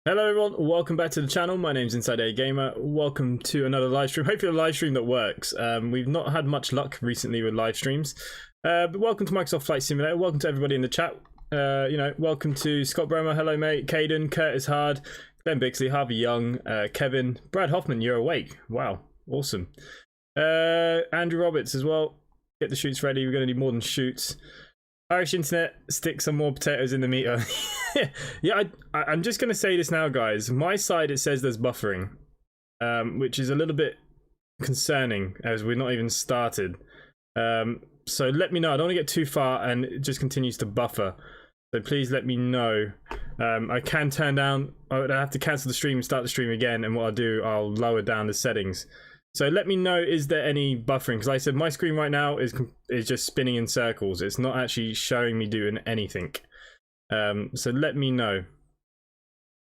Hello everyone, welcome back to the channel. My name's InsideAgameR. Welcome to another live stream. Hopefully a live stream that works. We've not had much luck recently with live streams. But welcome to Microsoft Flight Simulator. Welcome to everybody in the chat. Welcome to Scott Bromer. Hello mate. Caden, Curtis Hard, Ben Bixley, Harvey Young, Kevin, Brad Hoffman, you're awake. Wow, awesome. Andrew Roberts as well. Get the shoots ready. We're going to need more than shoots. Irish internet, stick some more potatoes in the meter. Yeah, I'm just going to say this now, guys. My side, it says there's buffering, which is a little bit concerning as we're not even started. So let me know. I don't want to get too far and it just continues to buffer. So please let me know. I can turn down, I would have to cancel the stream and start the stream again. And what I'll do, I'll lower down the settings. So let me know, is there any buffering? Because like I said, my screen right now is just spinning in circles. It's not actually showing me doing anything. So let me know.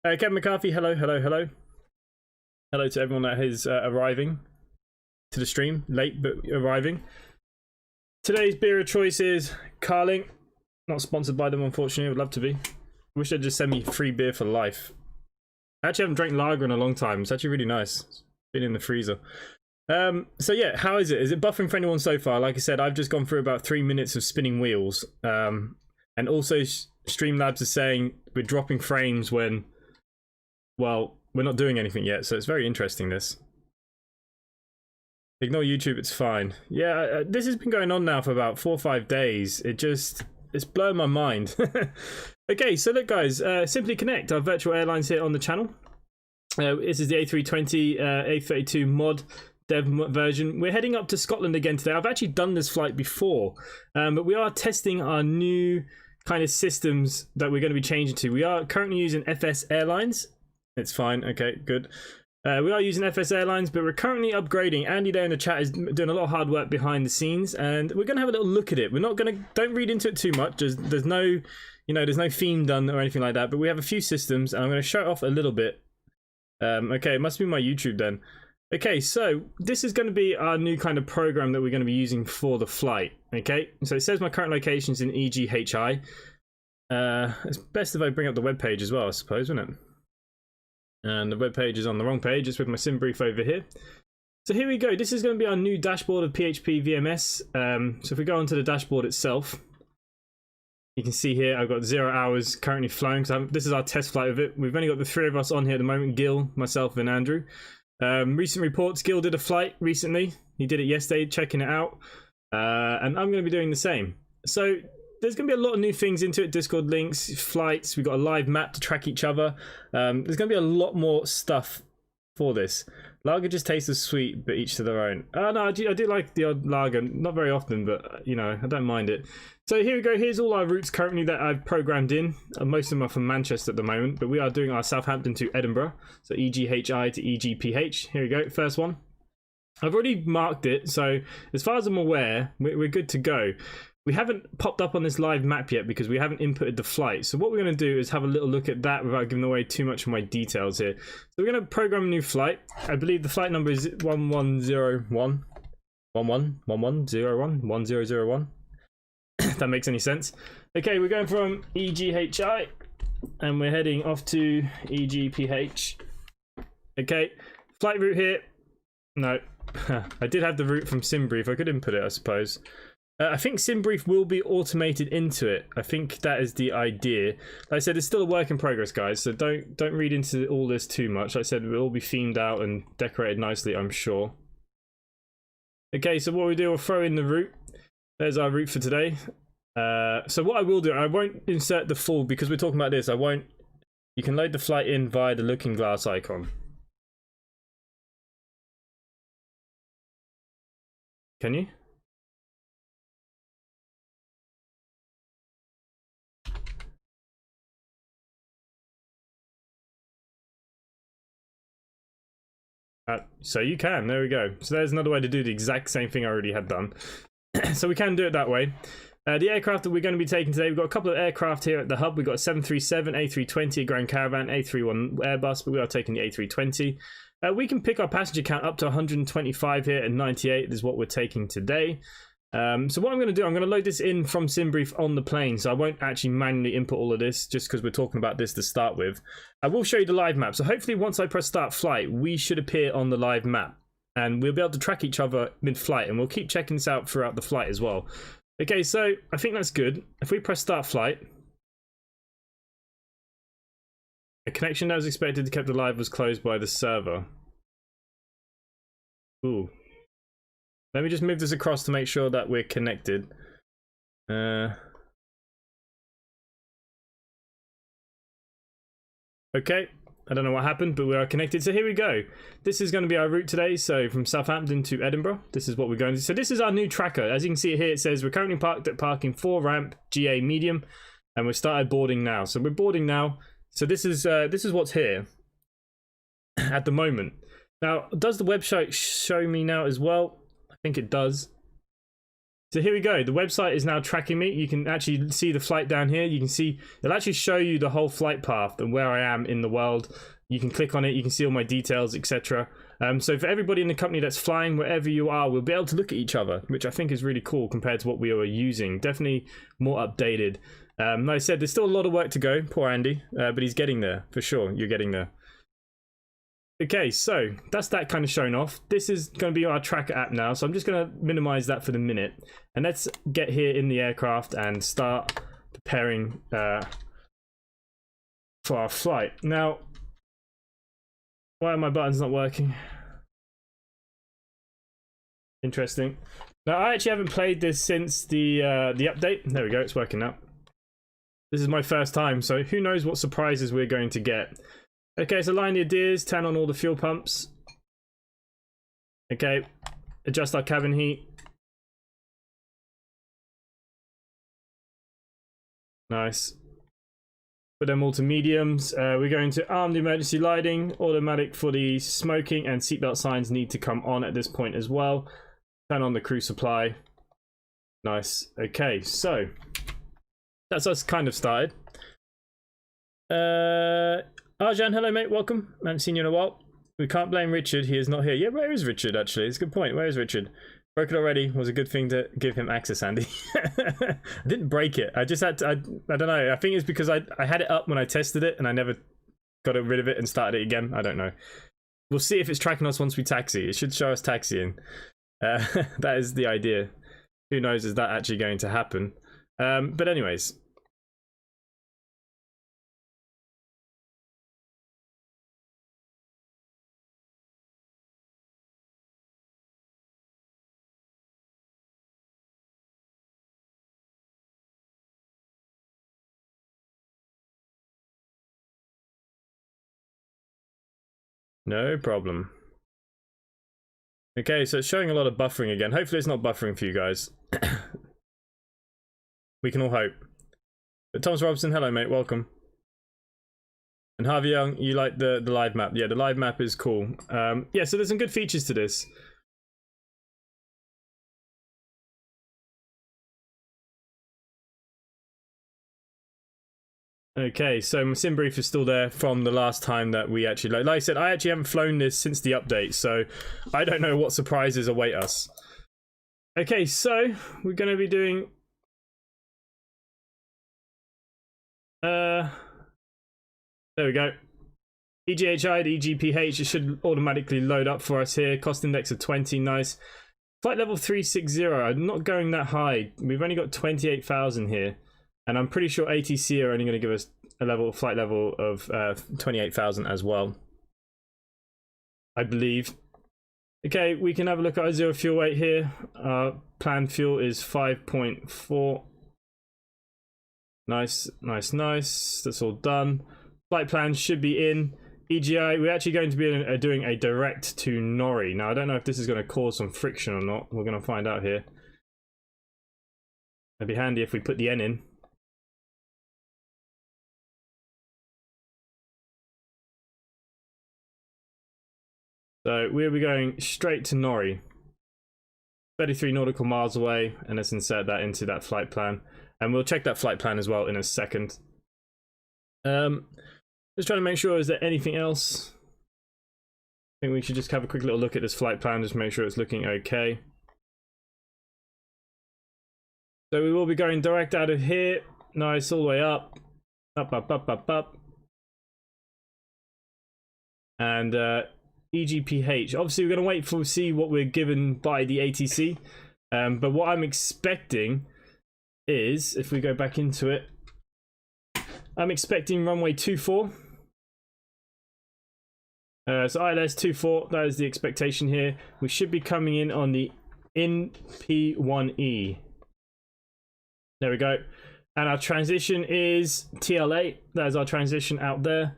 Kevin McCarthy, hello. Hello to everyone that is arriving to the stream. Late, but arriving. Today's beer of choice is Carling. Not sponsored by them, unfortunately. I would love to be. Wish they'd just send me free beer for life. I actually haven't drank lager in a long time. It's actually really nice. It's been in the freezer. So yeah, how is it? Is it buffering for anyone so far? Like I said, I've just gone through about 3 minutes of spinning wheels. And also Streamlabs is saying we're dropping frames when, well, we're not doing anything yet. So it's very interesting, this. Ignore YouTube, it's fine. Yeah, this has been going on now for about 4 or 5 days. It's blowing my mind. Okay, so look guys, Simply Connect, our virtual airlines here on the channel. This is the A320, A32 mod dev version. We're heading up to Scotland again today. I've actually done this flight before, but we are testing our new kind of systems that we're going to be changing to. We are currently using FS Airlines. It's fine. Okay, good. We are using FS Airlines, but we're currently upgrading. Andy there in the chat is doing a lot of hard work behind the scenes, and we're going to have a little look at it. We're not going to, don't read into it too much. There's no, there's no theme done or anything like that, but we have a few systems, and I'm going to show it off a little bit. Okay, it must be my YouTube then. Okay, so this is going to be our new kind of program that we're going to be using for the flight. Okay, so it says my current location is in EGHI. It's best if I bring up the web page as well, I suppose, wouldn't it? And the web page is on the wrong page. It's with my sim brief over here. So here we go. This is going to be our new dashboard of PHP VMS. So if we go onto the dashboard itself, you can see here I've got 0 hours currently flying. So this is our test flight of it. We've only got the 3 of us on here at the moment, Gil, myself and Andrew. Recent reports, Gil did a flight recently. He did it yesterday, checking it out. And I'm going to be doing the same. So there's going to be a lot of new things into it. Discord links, flights. We've got a live map to track each other. There's going to be a lot more stuff for this. Lager just tastes as sweet, but each to their own. No, I do like the odd lager. Not very often, but, I don't mind it. So here we go. Here's all our routes currently that I've programmed in. Most of them are from Manchester at the moment, but we are doing our Southampton to Edinburgh. So EGHI to EGPH. Here we go. First one. I've already marked it. So as far as I'm aware, we're good to go. We haven't popped up on this live map yet because we haven't inputted the flight. So what we're going to do is have a little look at that without giving away too much of my details here. So we're going to program a new flight. I believe the flight number is 1101. 1001. If that makes any sense. Okay, we're going from EGHI and we're heading off to EGPH. Okay, flight route here. No, I did have the route from SimBrief. I could input it, I suppose. I think SimBrief will be automated into it. I think that is the idea. Like I said, it's still a work in progress, guys. So don't read into all this too much. Like I said, it will all be themed out and decorated nicely, I'm sure. Okay, so what we do, we'll throw in the route. There's our route for today. So what I will do, I won't insert the full because we're talking about this. You can load the flight in via the looking glass icon. Can you? So you can, there we go. So there's another way to do the exact same thing I already had done. So we can do it that way. The aircraft that we're going to be taking today, we've got a couple of aircraft here at the hub. We've got a 737, A320, a Grand Caravan, A31 Airbus, but we are taking the A320. We can pick our passenger count up to 125 here and 98 is what we're taking today. So what I'm going to do, I'm going to load this in from SimBrief on the plane, so I won't actually manually input all of this just because we're talking about this to start with. I will show you the live map, so hopefully once I press start flight, we should appear on the live map and we'll be able to track each other mid-flight, and we'll keep checking this out throughout the flight as well. Okay, so I think that's good. If we press start flight, a connection that was expected to kept alive was closed by the server. Ooh. Let me just move this across to make sure that we're connected. Okay, I don't know what happened, but we are connected. So here we go. This is going to be our route today. So from Southampton to Edinburgh, this is what we're going to do. So this is our new tracker. As you can see here, it says we're currently parked at parking 4 ramp, GA medium, and we've started boarding now. So we're boarding now. So this is what's here at the moment. Now, does the website show me now as well? I think it does. So here we go. The website is now tracking me. You can actually see the flight down here. You can see, it'll actually show you the whole flight path and where I am in the world. You can click on it. You can see all my details, etc. So for everybody in the company that's flying, wherever you are, we'll be able to look at each other, which I think is really cool compared to what we were using. Definitely more updated. Like I said, there's still a lot of work to go. Poor Andy, but he's getting there for sure. You're getting there. Okay, so that's that kind of shown off. This is going to be our tracker app now, so I'm just going to minimize that for the minute. And let's get here in the aircraft and start preparing for our flight. Now, why are my buttons not working? Interesting. Now, I actually haven't played this since the update. There we go, it's working now. This is my first time, so who knows what surprises we're going to get. Okay, so line the ideas, turn on all the fuel pumps. Okay, adjust our cabin heat. Nice. Put them all to mediums. We're going to arm the emergency lighting, automatic for the smoking, and seatbelt signs need to come on at this point as well. Turn on the crew supply. Nice. Okay, so that's us kind of started. Arjan, hello mate, welcome. I haven't seen you in a while. We can't blame Richard, he is not here. Yeah, where is Richard actually? It's a good point. Where is Richard? Broke it already. Was a good thing to give him access, Andy. I didn't break it. I just had to, I don't know. I think it's because I had it up when I tested it and I never got rid of it and started it again. I don't know. We'll see if it's tracking us once we taxi. It should show us taxiing. That is the idea. Who knows, is that actually going to happen? But anyways. No problem. Okay, so it's showing a lot of buffering again. Hopefully it's not buffering for you guys. We can all hope. But Thomas Robson, hello mate, welcome. And Harvey Young, you like the live map. Yeah, the live map is cool. Yeah, so there's some good features to this. Okay, so my sim brief is still there from the last time that we actually, like I said, I actually haven't flown this since the update, so I don't know what surprises await us. Okay, so we're going to be doing there we go. EGHI to EGPH, it should automatically load up for us here. Cost index of 20, nice. Flight level 360, I'm not going that high. We've only got 28,000 here. And I'm pretty sure ATC are only going to give us a flight level of 28,000 as well, I believe. Okay, we can have a look at our zero fuel weight here. Our planned fuel is 5.4. Nice, nice, nice. That's all done. Flight plan should be in. EGI, we're actually going to be doing a direct to Norrie. Now, I don't know if this is going to cause some friction or not. We're going to find out here. It'd be handy if we put the N in. So we'll be going straight to Norrie, 33 nautical miles away, and let's insert that into that flight plan. And we'll check that flight plan as well in a second. Just trying to make sure, is there anything else? I think we should just have a quick little look at this flight plan, just make sure it's looking okay. So we will be going direct out of here. Nice, all the way up. Up, up, up, up, up. And EGPH. Obviously, we're going to wait for see what we're given by the ATC. But what I'm expecting is, if we go back into it, I'm expecting runway 24. So ILS 24, that is the expectation here. We should be coming in on the NP1E. There we go. And our transition is TLA. That is our transition out there.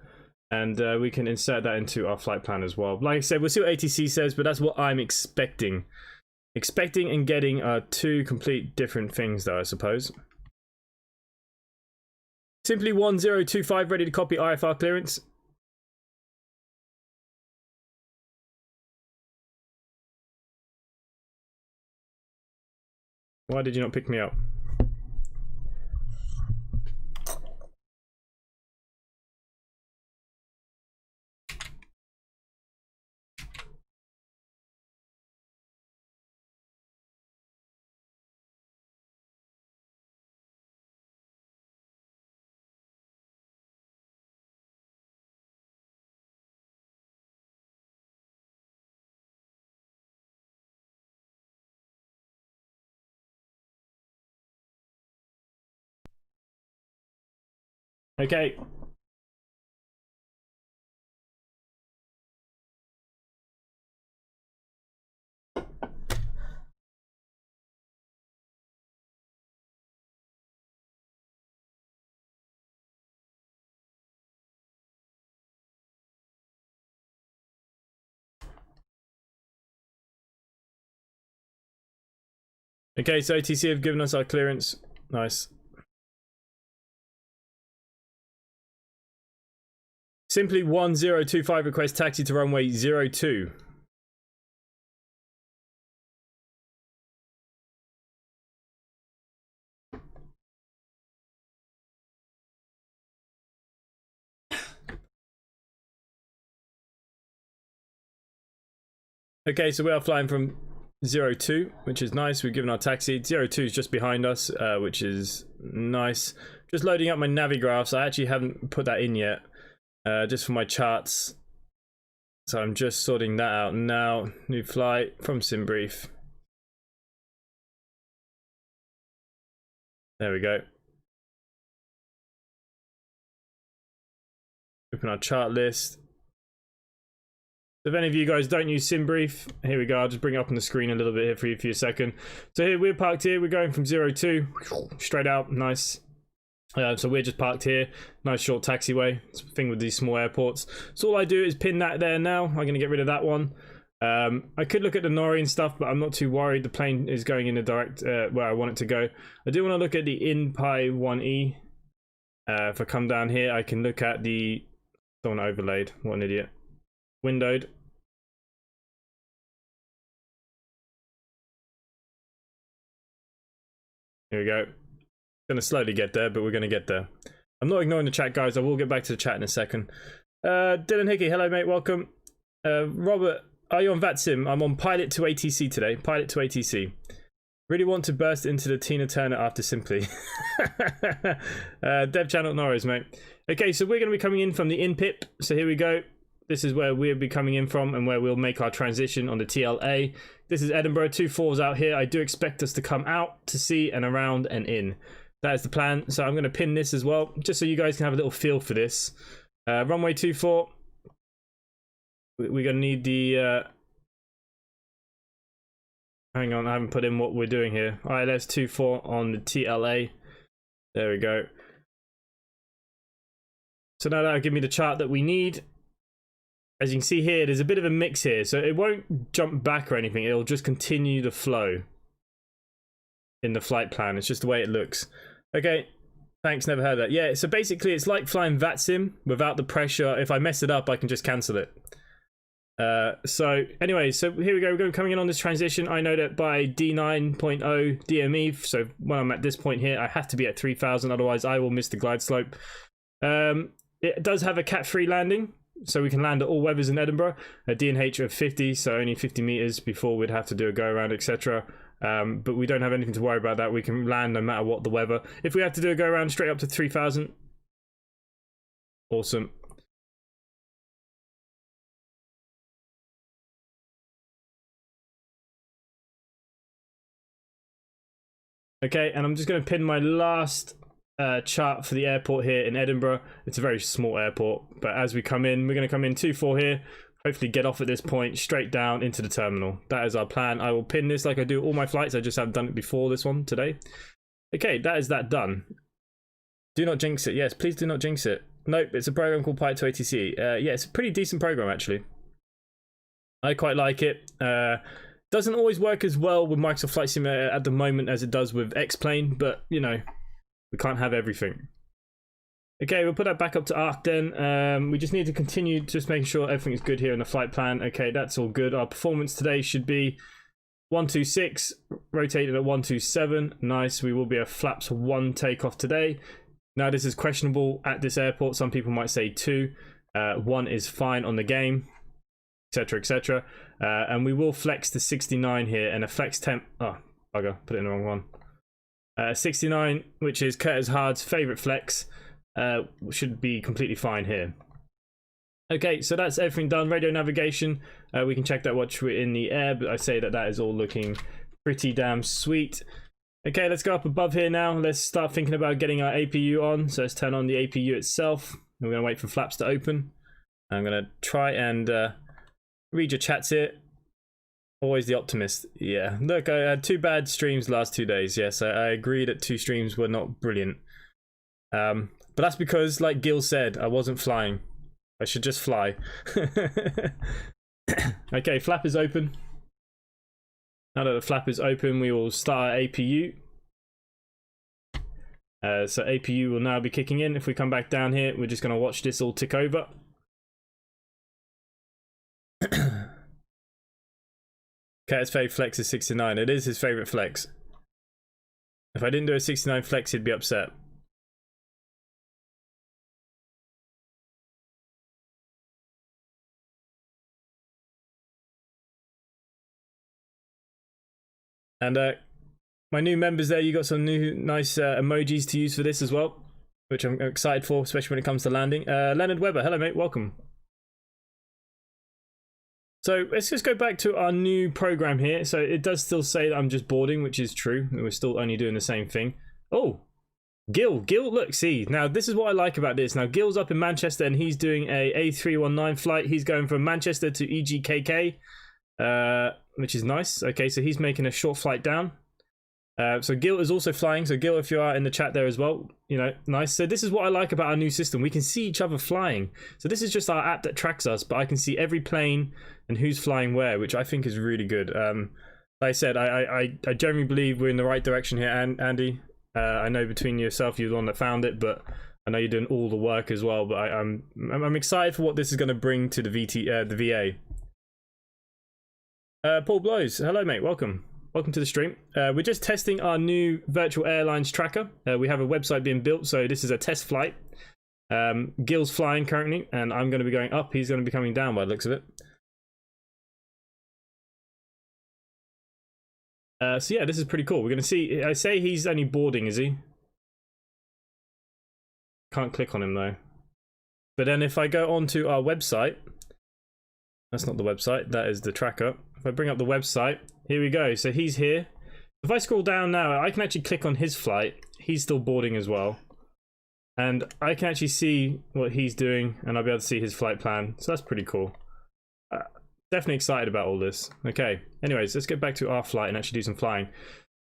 And we can insert that into our flight plan as well. Like I said, we'll see what ATC says, but that's what I'm expecting. Expecting and getting are two complete different things though, I suppose. Simply 1025 ready to copy IFR clearance. Why did you not pick me up? Okay. Okay, so ATC have given us our clearance. Nice. Simply 1025 request taxi to runway 02. Okay, so we are flying from 02, which is nice. We've given our taxi. 02 is just behind us, which is nice. Just loading up my navigraphs. I actually haven't put that in yet, just for my charts. So I'm just sorting that out now. New flight from SimBrief. There we go. Open our chart list. If any of you guys don't use SimBrief, here we go. I'll just bring it up on the screen a little bit here for you for a second. So here we're parked here. We're going from 02 straight out. Nice. So we're just parked here. Nice short taxiway. It's the thing with these small airports. So all I do is pin that there now. I'm going to get rid of that one. I could look at the Nori and stuff, but I'm not too worried. The plane is going in the direct where I want it to go. I do want to look at the InsideAgameR. If I come down here, I can look at the... Don't want overlaid. What an idiot. Windowed. Here we go. Gonna slowly get there, but we're gonna get there. I'm not ignoring the chat, guys. I will get back to the chat in a second. Dylan Hickey, hello mate, welcome. Robert, are you on VATSIM? I'm on Pilot to ATC today. Pilot to ATC. Really want to burst into the Tina Turner after Simply. Dev channel, no worries, mate. Okay, so we're gonna be coming in from the InPip. So here we go. This is where we'll be coming in from and where we'll make our transition on the TLA. This is Edinburgh, 24s out here. I do expect us to come out to sea and around and in. That is the plan. So I'm going to pin this as well, just so you guys can have a little feel for this. Runway 24. We're going to need the... hang on, I haven't put in what we're doing here. ILS 24 on the TLA. There we go. So now that'll give me the chart that we need. As you can see here, there's a bit of a mix here, so it won't jump back or anything. It'll just continue the flow in the flight plan. It's just the way it looks. Okay, thanks, never heard that. Yeah, so basically it's like flying VATSIM without the pressure. If I mess it up, I can just cancel it. So anyway, so here we go. We're going coming in on this transition. I know that by D9.0 DME, so when I'm at this point here, I have to be at 3000, otherwise I will miss the glide slope. It does have a cat-free landing. So we can land at all weathers in Edinburgh. A DNH of 50, so only 50 meters before we'd have to do a go around, etc. But we don't have anything to worry about that. We can land no matter what the weather. If we have to do a go around straight up to 3,000. Awesome. Okay, and I'm just going to pin my last chart for the airport here in Edinburgh. It's a very small airport, but as we come in, we're going to come in 2-4 here. Hopefully get off at this point, straight down into the terminal. That is our plan. I will pin this like I do all my flights. I just haven't done it before this one today. Okay, that is that done. Do not jinx it. Yes, please do not jinx it. Nope, it's a program called Pi2ATC. Yeah, it's a pretty decent program, actually. I quite like it. Doesn't always work as well with Microsoft Flight Simulator at the moment as it does with X-Plane, but, you know, we can't have everything. Okay, we'll put that back up to Arc then. We just need to continue just making sure everything is good here in the flight plan. Okay, that's all good. Our performance today should be 126, rotated at 127. Nice, we will be a flaps 1 takeoff today. Now this is questionable at this airport. Some people might say 2. 1 is fine on the game, etc, etc. And we will flex to 69 here and a flex temp. Oh, bugger, put it in the wrong one. 69, which is Curtis Hard's favorite flex, should be completely fine here. Okay, so that's everything done. Radio navigation, we can check that once we're in the air, but I say that that is all looking pretty damn sweet. Okay, let's go up above here now. Let's start thinking about getting our APU on. So let's turn on the APU itself. We're going to wait for flaps to open. I'm going to try and read your chats here. Always the optimist. Yeah, look, I had 2 bad streams the last 2 days. Yes, I agree that 2 streams were not brilliant. But that's because, like Gil said, I wasn't flying. I should just fly. Okay, flap is open. Now that the flap is open, we will start our APU. So APU will now be kicking in. If we come back down here, we're just going to watch this all tick over. Cat's fave flex is 69. It is his favorite flex. If I didn't do a 69 flex, he'd be upset. And my new members there, you got some new nice emojis to use for this as well, which I'm excited for, especially when it comes to landing. Leonard Weber, hello mate, welcome. So let's just go back to our new program here. So it does still say that I'm just boarding, which is true. We're still only doing the same thing. Oh, Gil, look, see, now this is what I like about this. Now Gil's up in Manchester and he's doing a A319 flight. He's going from Manchester to EGKK, which is nice. Okay, so he's making a short flight down. So Gil is also flying. So Gil, if you are in the chat there as well, you know, nice. So this is what I like about our new system. We can see each other flying. So this is just our app that tracks us, but I can see every plane and who's flying where, which I think is really good. Like I said, I generally believe we're in the right direction here, Andy. I know between yourself, you're the one that found it, but I know you're doing all the work as well. But I'm excited for what this is going to bring to the VA. Paul Blows, hello mate, welcome. Welcome to the stream. We're just testing our new virtual airlines tracker. We have a website being built, so this is a test flight. Gil's flying currently, and I'm going to be going up. He's going to be coming down by the looks of it. So yeah, this is pretty cool. We're going to see. I say he's only boarding, is he? Can't click on him though. But then if I go onto our website, that's not the website, that is the tracker. If I bring up the website, here we go. So he's here. If I scroll down now, I can actually click on his flight. He's still boarding as well. And I can actually see what he's doing, and I'll be able to see his flight plan. So that's pretty cool. Definitely excited about all this. Okay, anyways, let's get back to our flight and actually do some flying.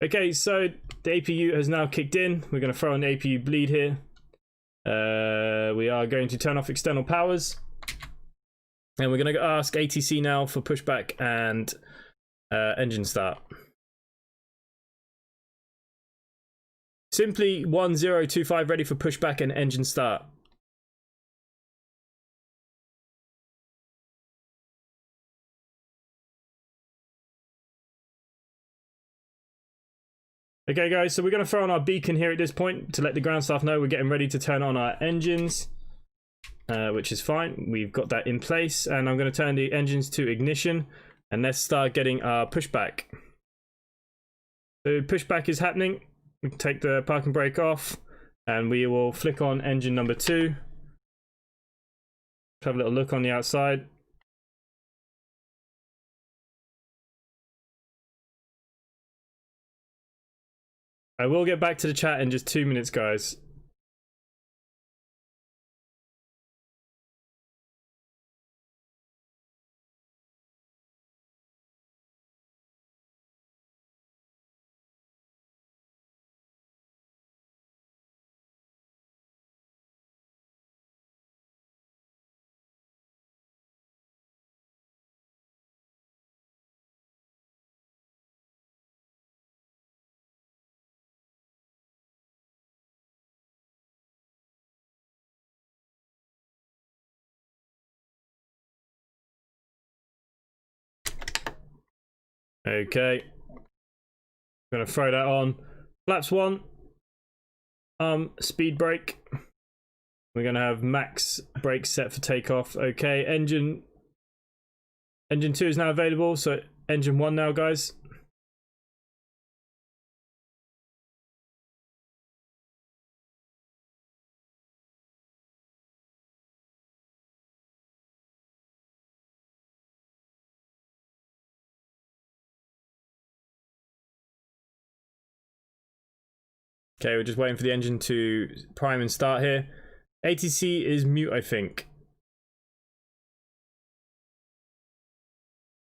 Okay, so the APU has now kicked in. We're going to throw on the APU bleed here. We are going to turn off external powers. And we're going to ask ATC now for pushback and engine start. Simply 1025 ready for pushback and engine start. Okay guys, so we're going to throw on our beacon here at this point to let the ground staff know we're getting ready to turn on our engines. Which is fine. We've got that in place, and I'm going to turn the engines to ignition, and let's start getting our pushback. So pushback is happening. We can take the parking brake off and we will flick on engine number 2. Have a little look on the outside. I will get back to the chat in just 2 minutes, guys. Okay, gonna throw that on. Flaps 1, speed brake. We're gonna have max brake set for takeoff. Okay, engine 2 is now available, so engine 1 now, guys. Okay, we're just waiting for the engine to prime and start here. ATC is mute, I think.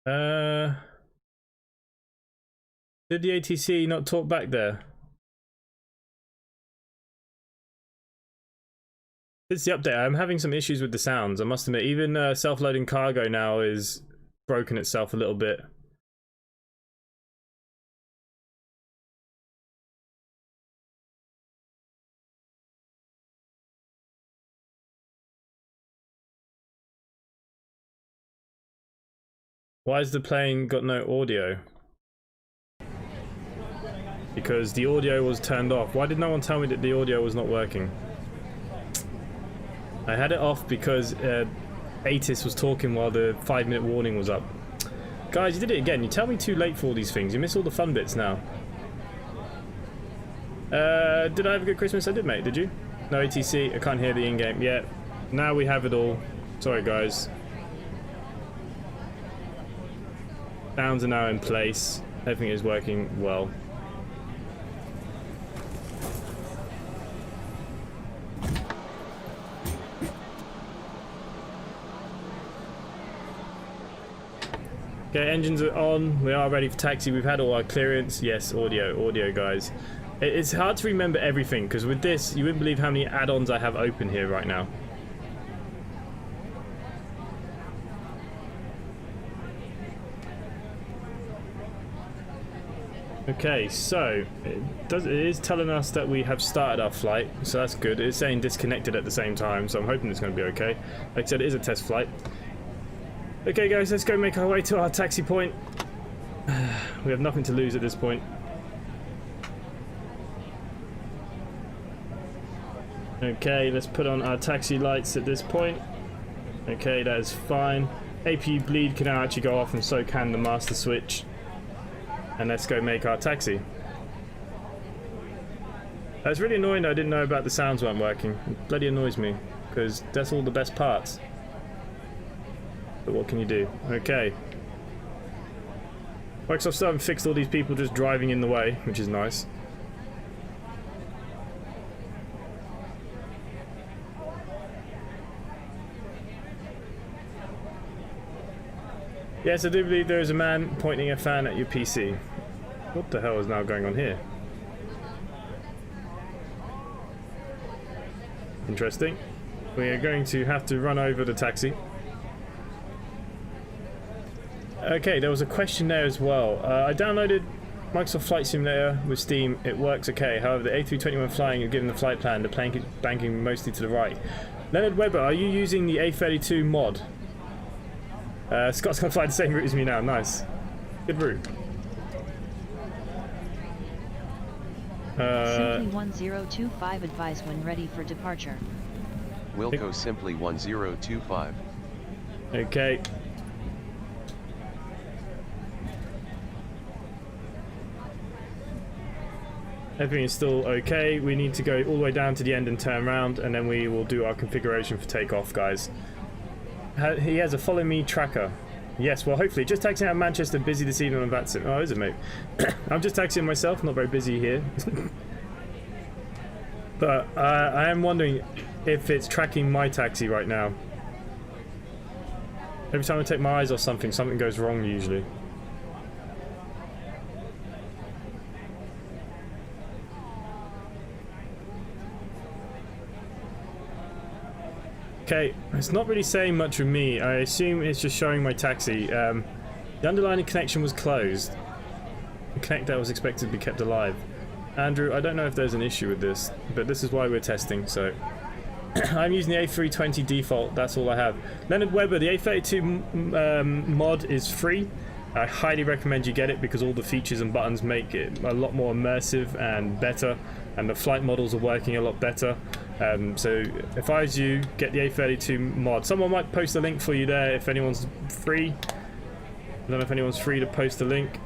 Did the ATC not talk back there? It's the update. I'm having some issues with the sounds, I must admit. Even self-loading cargo now is broken itself a little bit. Why has the plane got no audio? Because the audio was turned off. Why did no one tell me that the audio was not working? I had it off because Atis was talking while the 5-minute warning was up. Guys, you did it again. You tell me too late for all these things. You miss all the fun bits now. Did I have a good Christmas? I did, mate. Did you? No ATC. I can't hear the in-game. Yeah. Now we have it all. Sorry, guys. Sounds are now in place. Everything is working well. Okay, engines are on. We are ready for taxi. We've had all our clearance. Yes, audio, guys. It's hard to remember everything because with this, you wouldn't believe how many add-ons I have open here right now. Okay, so it is telling us that we have started our flight, so that's good. It's saying disconnected at the same time, so I'm hoping it's going to be okay. Like I said, it is a test flight. Okay, guys, let's go make our way to our taxi point. We have nothing to lose at this point. Okay, let's put on our taxi lights at this point. Okay, that is fine. APU bleed can now actually go off, and so can the master switch. And let's go make our taxi. That's really annoying that I didn't know about the sounds weren't working. It bloody annoys me, because that's all the best parts. But what can you do? Okay. Microsoft still haven't fixed all these people just driving in the way, which is nice. Yes, I do believe there is a man pointing a fan at your PC. What the hell is now going on here? Interesting. We are going to have to run over the taxi. Okay, there was a question there as well. I downloaded Microsoft Flight Simulator with Steam. It works okay. However, the A321 flying, given the flight plan, the plane keeps banking mostly to the right. Leonard Webber, are you using the A32 mod? Scott's gonna fly the same route as me now. Nice. Good route. Simply 1025 advise when ready for departure. Wilco Simply 1025. Okay. Everything is still okay. We need to go all the way down to the end and turn around, and then we will do our configuration for takeoff, guys. He has a follow me tracker. Yes, well, hopefully. Just taxiing out of Manchester, busy this evening on Vatson. Oh, is it, mate? I'm just taxiing myself, not very busy here. But I am wondering if it's tracking my taxi right now. Every time I take my eyes off something, something goes wrong usually. Okay, it's not really saying much with me. I assume it's just showing my taxi. The underlying connection was closed. The connector was expected to be kept alive. Andrew, I don't know if there's an issue with this, but this is why we're testing, so... I'm using the A320 default, that's all I have. Leonard Webber, the A32 mod is free. I highly recommend you get it because all the features and buttons make it a lot more immersive and better, and the flight models are working a lot better. So if I was you, get the A32 mod. Someone might post a link for you there if anyone's free. I don't know if anyone's free to post a link.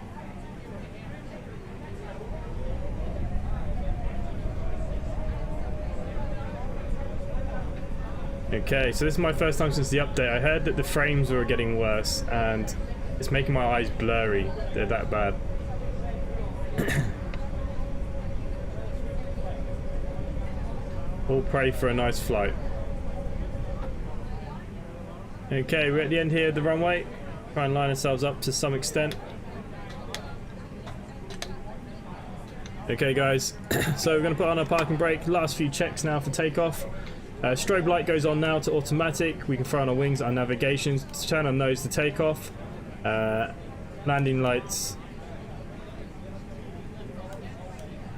Okay, so this is my first time since the update. I heard that the frames were getting worse and it's making my eyes blurry. They're that bad. All pray for a nice flight. Okay, we're at the end here of the runway. Try and line ourselves up to some extent. Okay guys, so we're going to put on our parking brake. Last few checks now for takeoff. Strobe light goes on now to automatic. We can throw on our wings, our navigation, turn our nose to takeoff. Landing lights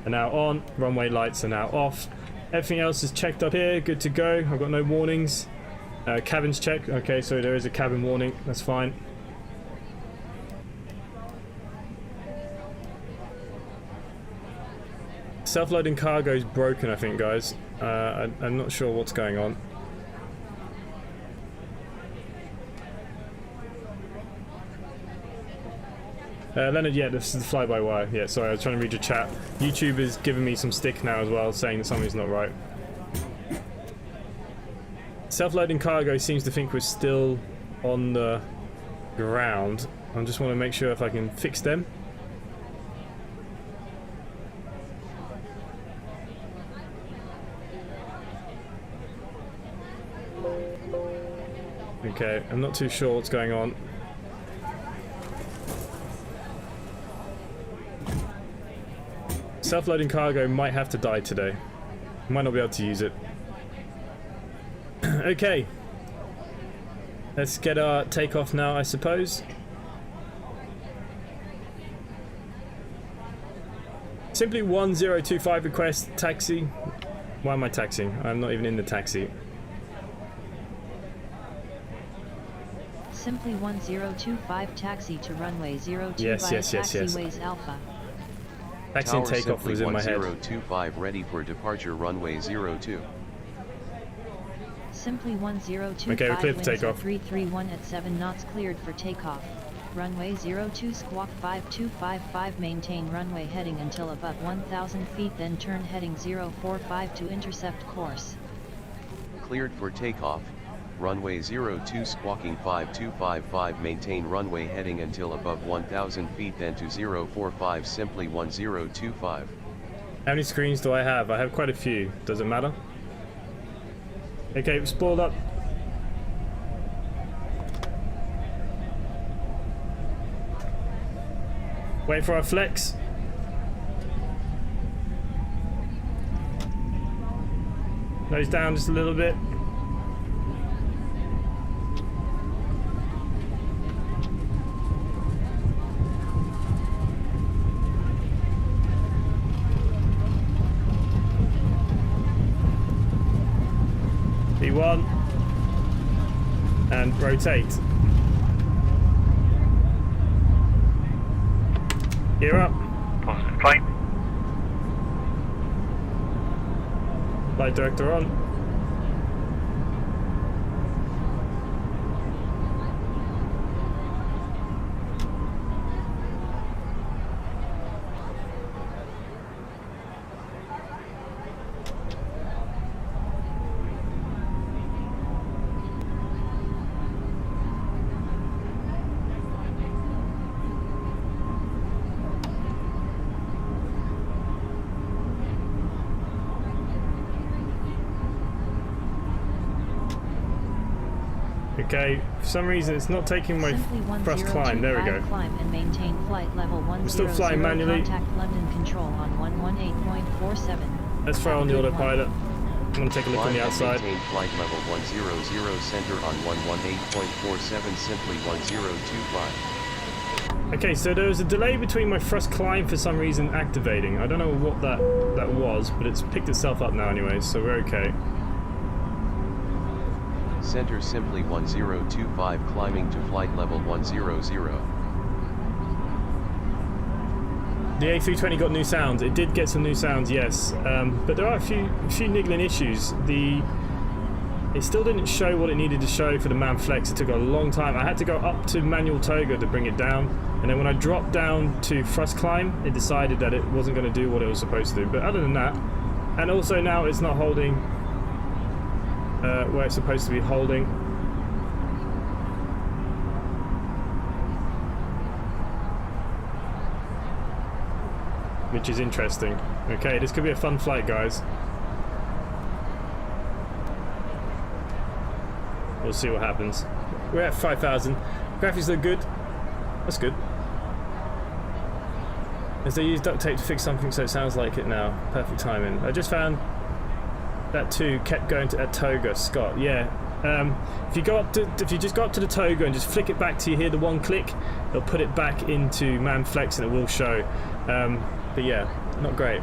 are now on. Runway lights are now off. Everything else is checked up here. Good to go. I've got no warnings. Cabin's checked. Okay, so there is a cabin warning. That's fine. Self-loading cargo is broken, I think, guys. I'm not sure what's going on. Leonard, yeah, this is the fly-by-wire. Yeah, sorry, I was trying to read your chat. YouTube is giving me some stick now as well, saying that something's not right. Self-loading cargo seems to think we're still on the ground. I just want to make sure if I can fix them. Okay, I'm not too sure what's going on. Self-loading cargo might have to die today. Might not be able to use it. Okay. Let's get our takeoff now, I suppose. Simply 1025 request taxi. Why am I taxiing? I'm not even in the taxi. Simply 1025 taxi to runway 02 yes, via yes, yes, yes. taxiways Alpha. Taxi and Tower takeoff was in my head. 1025 ready for departure runway 02. Simply 1025 Okay, we're clear for takeoff. 331 at 7 knots cleared for takeoff. Runway 02 squawk 5255 maintain runway heading until above 1000 feet then turn heading 045 to intercept course. Cleared for takeoff. Runway 02 squawking 5255 maintain runway heading until above 1000 feet then to 045 simply 1025. How many screens do I have? I have quite a few. Does it matter? Okay, we've spoiled up. Wait for our flex. Nose down just a little bit. P1 and rotate. Gear up. Positive flight. Flight director on. Okay, for some reason it's not taking my thrust climb. There we go. Climb and maintain flight level 100. We're still flying manually. Contact London Control on 118.47. Let's throw on the autopilot. I'm going to take a look on the outside. Maintain flight level 100 center on 118.47, simply 1025. Okay, so there was a delay between my thrust climb for some reason activating. I don't know what that was, but it's picked itself up now anyway, so we're okay. Center simply 1025, climbing to flight level 100. The A320 got new sounds. It did get some new sounds, yes, but there are a few niggling issues. It still didn't show what it needed to show for the man flex. It took a long time. I had to go up to manual toga to bring it down, and then when I dropped down to thrust climb, it decided that it wasn't going to do what it was supposed to do. But other than that, and also now it's not holding where it's supposed to be holding. Which is interesting. Okay, this could be a fun flight, guys. We'll see what happens. We're at 5,000. Graphics look good. That's good. As they use duct tape to fix something so it sounds like it now. Perfect timing. I just found that too kept going to at toga, Scott. Yeah. If you just go up to the toga and just flick it back till you hear the one click, it'll put it back into man flex and it will show. But yeah, not great.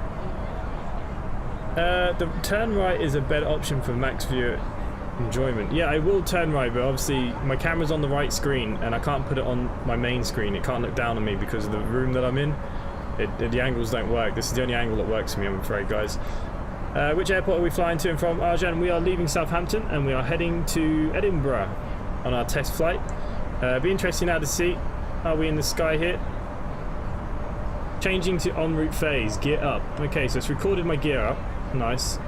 The turn right is a better option for max view enjoyment. Yeah, I will turn right, but obviously my camera's on the right screen and I can't put it on my main screen. It can't look down on me because of the room that I'm in. The angles don't work. This is the only angle that works for me, I'm afraid, guys. Which airport are we flying to and from? Arjan, we are leaving Southampton and we are heading to Edinburgh on our test flight. Be interesting now to see. Are we in the sky here? Changing to en route phase, gear up. Okay, so it's recorded my gear up. Nice.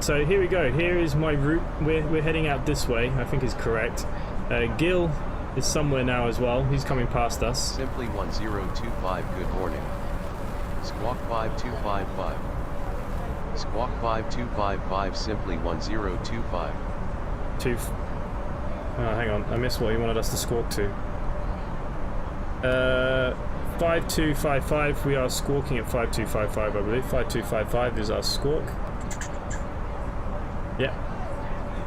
So here we go. Here is my route. We're heading out this way. I think is correct. Gil is somewhere now as well. He's coming past us. Simply 1025. Good morning. Squawk 5255. Squawk 5255. Simply 1025. Hang on. I missed what he wanted us to squawk to. 5255. We are squawking at 5255, I believe. 5255 is our squawk. Yeah.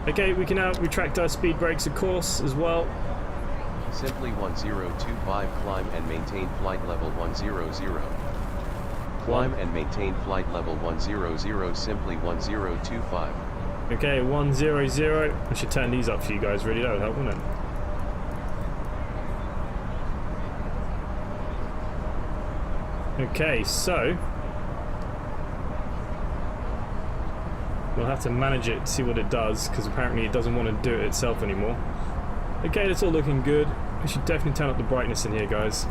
Okay, we can now retract our speed brakes, of course, as well. Simply 1025, climb and maintain flight level 100. Climb and maintain flight level 100, simply 1025. Okay, 100. I should turn these up for you guys, really. That would help, wouldn't it? Okay, so we'll have to manage it, see what it does, because apparently it doesn't want to do it itself anymore. Okay, that's all looking good. We should definitely turn up the brightness in here, guys.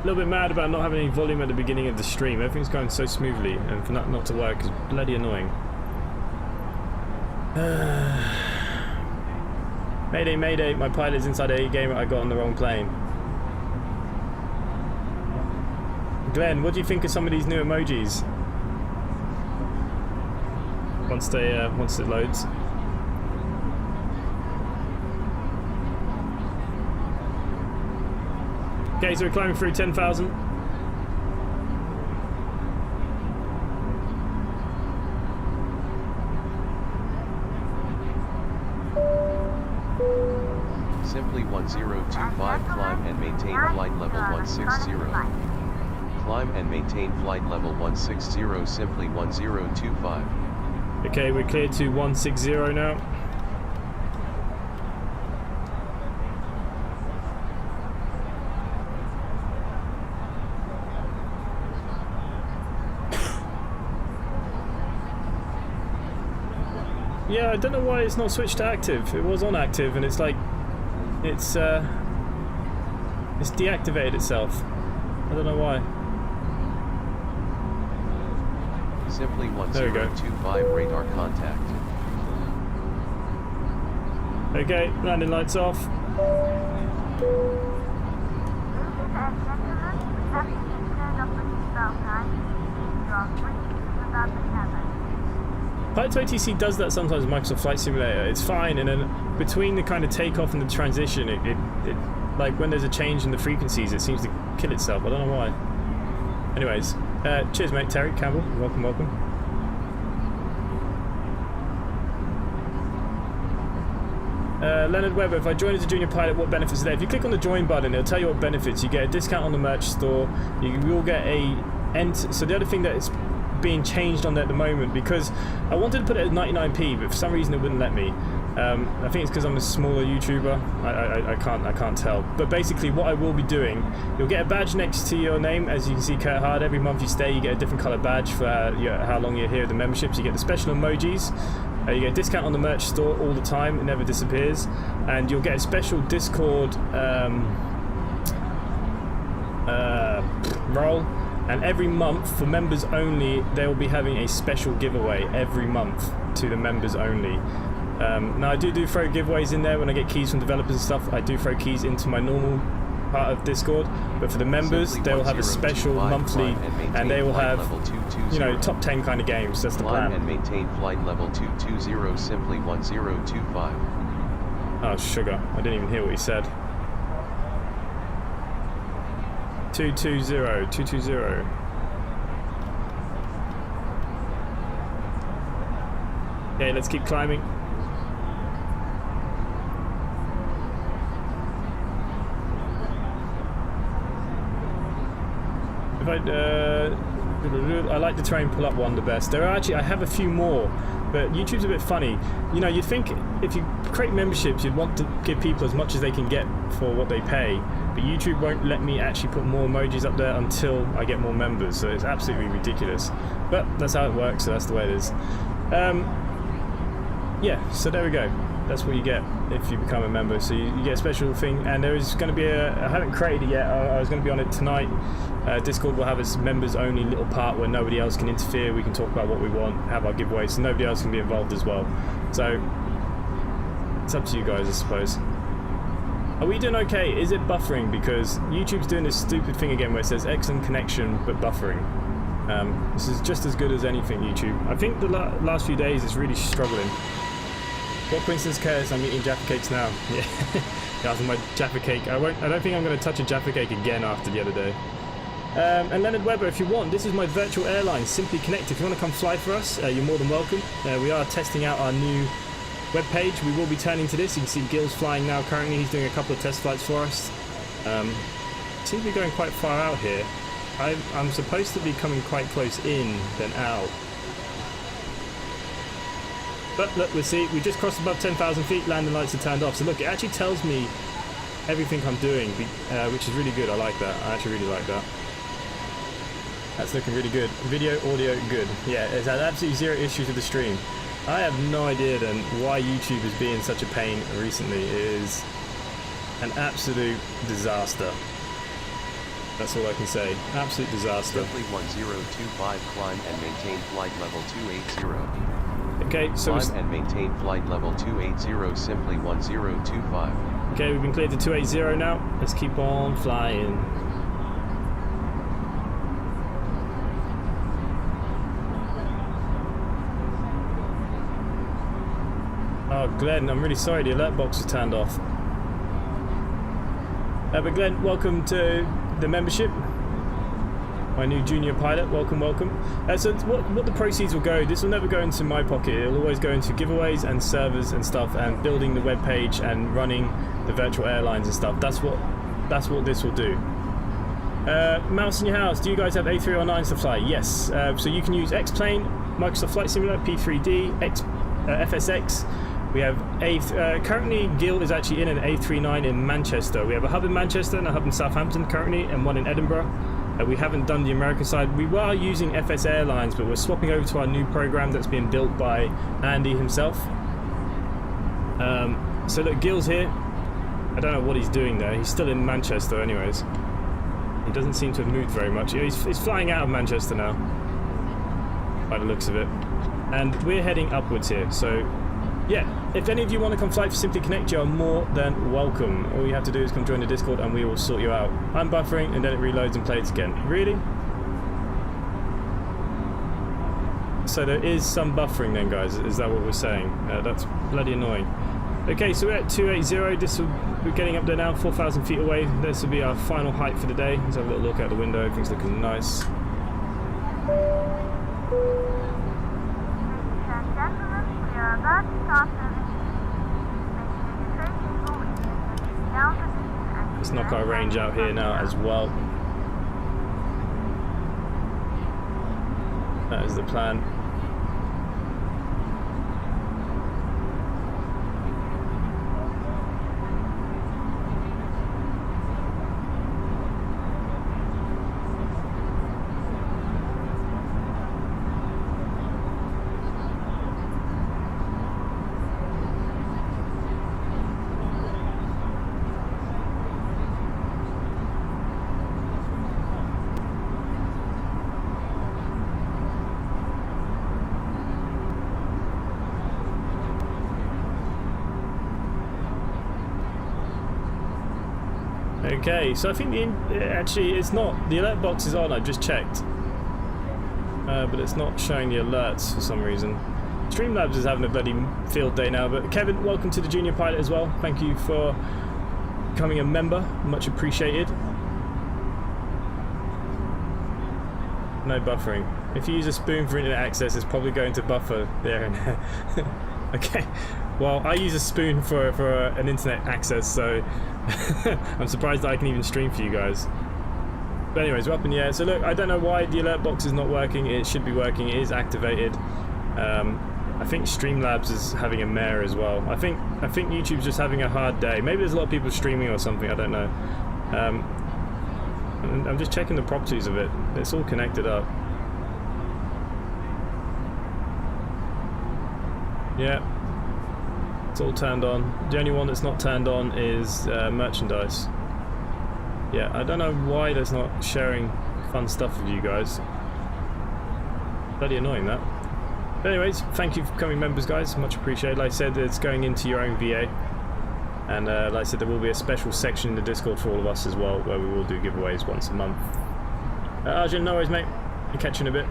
A little bit mad about not having any volume at the beginning of the stream. Everything's going so smoothly, and for that not to work is bloody annoying. Mayday, mayday, my pilot's inside EGHI, I got on the wrong plane. Glenn, what do you think of some of these new emojis? Once it loads. Okay, so we're climbing through 10,000. Simply 1025, climb and maintain flight level 160. Climb and maintain flight level 160, simply 1025. Okay, we're clear to 160 now. Yeah, I don't know why it's not switched to active. It was on active and it's like it's deactivated itself. I don't know why. Simply 1025, radar contact. Okay, landing lights off. Pilot to ATC does that sometimes with Microsoft Flight Simulator. It's fine, and then between the kind of takeoff and the transition, it like when there's a change in the frequencies, it seems to kill itself. I don't know why. Anyways, cheers, mate. Terry Campbell, welcome, welcome. Leonard Webber, if I join as a junior pilot, what benefits are there? If you click on the join button, it'll tell you what benefits. You get a discount on the merch store. You will get so the other thing that is being changed on there at the moment, because I wanted to put it at 99p, but for some reason it wouldn't let me. I think it's because I'm a smaller YouTuber. I can't tell. But basically, what I will be doing, you'll get a badge next to your name, as you can see, Kurt Hard. Every month you stay, you get a different color badge for how long you're here with the memberships. You get the special emojis. You get a discount on the merch store all the time. It never disappears. And you'll get a special Discord role. And every month, for members only, they will be having a special giveaway every month to the members only. Now, I do throw giveaways in there when I get keys from developers and stuff. I do throw keys into my normal part of Discord, but for the members, they will have a special monthly, and they will have, you know, top 10 kind of games. That's the plan. And maintain flight level 220, simply 1025. Oh, sugar. I didn't even hear what he said. 220. Okay, let's keep climbing. If I like the terrain pull-up one the best. There are actually, I have a few more, but YouTube's a bit funny. You know, you'd think if you create memberships, you'd want to give people as much as they can get for what they pay, but YouTube won't let me actually put more emojis up there until I get more members, so it's absolutely ridiculous. But that's how it works, so that's the way it is. Yeah, so there we go. That's what you get if you become a member. So you get a special thing, and there is going to be I haven't created it yet. I was going to be on it tonight. Discord will have its members only little part where nobody else can interfere. We can talk about what we want, have our giveaways, so nobody else can be involved as well. So it's up to you guys, I suppose. Are we doing okay? Is it buffering? Because YouTube's doing this stupid thing again where it says excellent connection but buffering. This is just as good as anything, YouTube. I think the last few days it's really struggling. What coincidence cares? I'm eating Jaffa cakes now. Yeah, that's my Jaffa cake. I don't think I'm going to touch a Jaffa cake again after the other day. And Leonard Webber, if you want, this is my virtual airline, Simply Connect. If you want to come fly for us, you're more than welcome. We are testing out our new webpage. We will be turning to this. You can see Gil's flying now currently. He's doing a couple of test flights for us. Seems to be going quite far out here. I'm supposed to be coming quite close in than out. But look, we'll see. We just crossed above 10,000 feet, landing lights are turned off. So look, it actually tells me everything I'm doing, which is really good. I like that. I actually really like that. That's looking really good. Video, audio, good. Yeah, it's had absolutely zero issues with the stream. I have no idea then why YouTube is being such a pain recently. It is an absolute disaster. That's all I can say. Absolute disaster. Simply 1025, climb and maintain flight level 280. Okay, so climb and maintain flight level 280, simply 1025. Okay, we've been cleared to 280 now. Let's keep on flying. Oh, Glenn, I'm really sorry the alert box was turned off. But Glenn, welcome to the membership. My new junior pilot, welcome, welcome. So what the proceeds will go, this will never go into my pocket. It'll always go into giveaways and servers and stuff, and building the web page and running the virtual airlines and stuff. That's what this will do. Mouse in your house, do you guys have A309s to fly? Yes. So you can use X-Plane, Microsoft Flight Simulator, P3D, FSX. We have currently Gil is actually in an A39 in Manchester. We have a hub in Manchester and a hub in Southampton currently, and one in Edinburgh. We haven't done the American side. We were using FS Airlines, but we're swapping over to our new program that's being built by Andy himself. So look, Gil's here. I don't know what he's doing there. He's still in Manchester anyways. He doesn't seem to have moved very much. He's flying out of Manchester now, by the looks of it. And we're heading upwards here, so yeah, if any of you want to come fly for Simply Connect, you are more than welcome. All you have to do is come join the Discord and we will sort you out. I'm buffering and then it reloads and plays again. Really? so there is some buffering then, guys. Is that what we're saying? That's bloody annoying. Okay, so we're at 280. We're getting up there now, 4,000 feet away. This will be our final height for the day. Let's have a little look out the window. Everything's looking nice. Let's knock our range out here now as well. That is the plan. Okay, so I think actually it's not, the alert box is on, I just checked, but it's not showing the alerts for some reason. Streamlabs is having a bloody field day now, but Kevin, welcome to the Junior Pilot as well. Thank you for becoming a member, much appreciated. No buffering. If you use a spoon for internet access, it's probably going to buffer there and there. Okay, well, I use a spoon for an internet access, so I'm surprised that I can even stream for you guys. But anyways, we're up in the air. So look, I don't know why the alert box is not working. It should be working. It is activated. I think Streamlabs is having a mare as well. I think YouTube's just having a hard day. Maybe there's a lot of people streaming or something. I don't know. I'm just checking the properties of it. It's all connected up. Yeah, it's all turned on. The only one that's not turned on is merchandise. Yeah, I don't know why that's not sharing fun stuff with you guys. Bloody annoying that. But anyways, thank you for becoming members, guys. Much appreciated. Like I said, it's going into your own VA. And like I said, there will be a special section in the Discord for all of us as well, where we will do giveaways once a month. Arjun, no worries, mate. I'll catch you in a bit.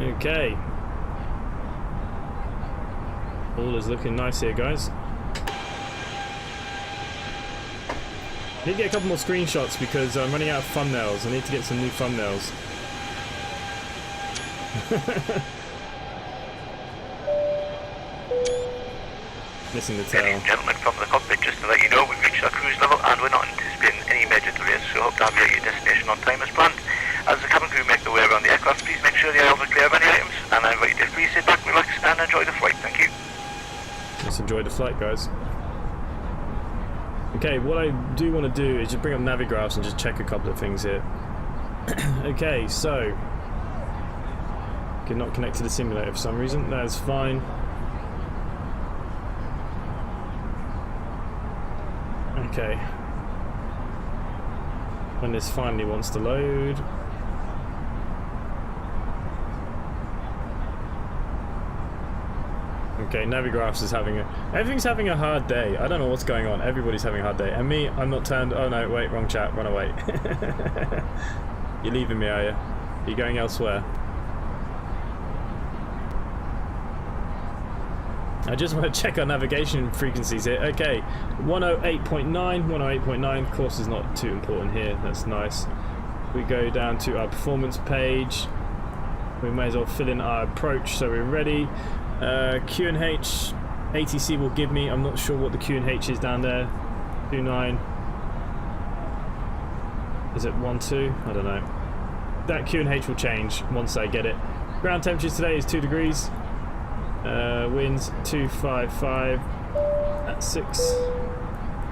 Okay. All is looking nice here, guys. I need to get a couple more screenshots because I'm running out of thumbnails. I need to get some new thumbnails. Missing the tail. Ladies and gentlemen, from the cockpit, just to let you know, we've reached our cruise level and we're not anticipating any major delays, so hope to have you at your destination on time as planned. As the cabin crew make their way around the aircraft, please make sure the aisles are clear of any items, and I invite you to please sit back, relax, and enjoy the flight. Thank you. Let's enjoy the flight, guys. Okay, what I do want to do is just bring up navigraphs and just check a couple of things here. Okay, so not connect to the simulator for some reason. That's fine. Okay. When this finally wants to load. Okay, navigraphs is everything's having a hard day. I don't know what's going on. Everybody's having a hard day. And me, I'm not turned. Oh no, wait, wrong chat. Run away. You're leaving me, are you? Are you going elsewhere? I just want to check our navigation frequencies here. Okay, 108.9, 108.9, of course is not too important here, that's nice. We go down to our performance page. We may as well fill in our approach so we're ready. QNH, ATC will give me, I'm not sure what the QNH is down there. 29. Is it 12? I don't know. That QNH will change once I get it. Ground temperature today is 2 degrees. Winds 255 at 6. Ladies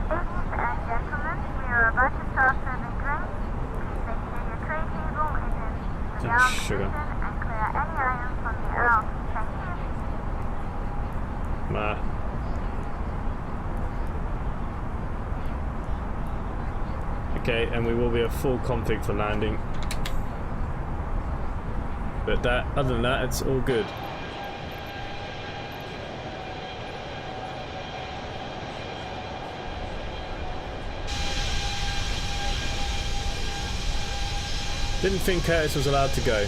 and gentlemen, we are about to start serving drinks. Please make sure your tray table is in the down position and clear any items from the aisle. Thank you. Okay, and we will be a full config for landing. But other than that, it's all good. Didn't think Curtis was allowed to go.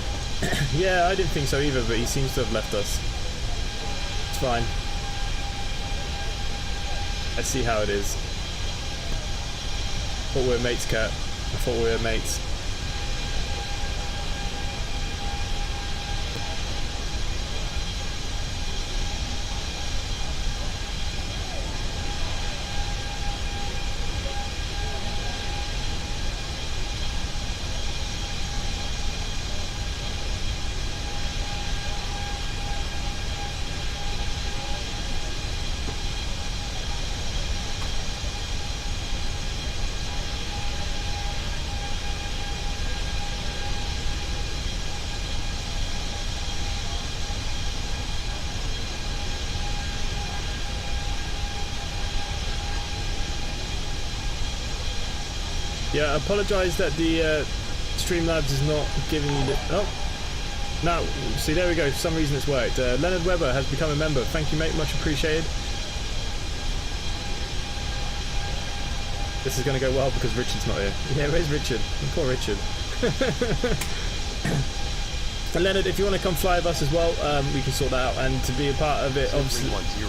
Yeah, I didn't think so either, but he seems to have left us. It's fine. Let's see how it is. Thought we were mates, Kurt. I thought we were mates. Yeah, I apologise that the Streamlabs is not giving you the... Oh! Now, see, there we go. For some reason it's worked. Leonard Webber has become a member. Thank you, mate. Much appreciated. This is going to go well because Richard's not here. Yeah, where's Richard? Poor Richard. And Leonard, if you want to come fly with us as well, we can sort that out. And to be a part of it, obviously... 1025,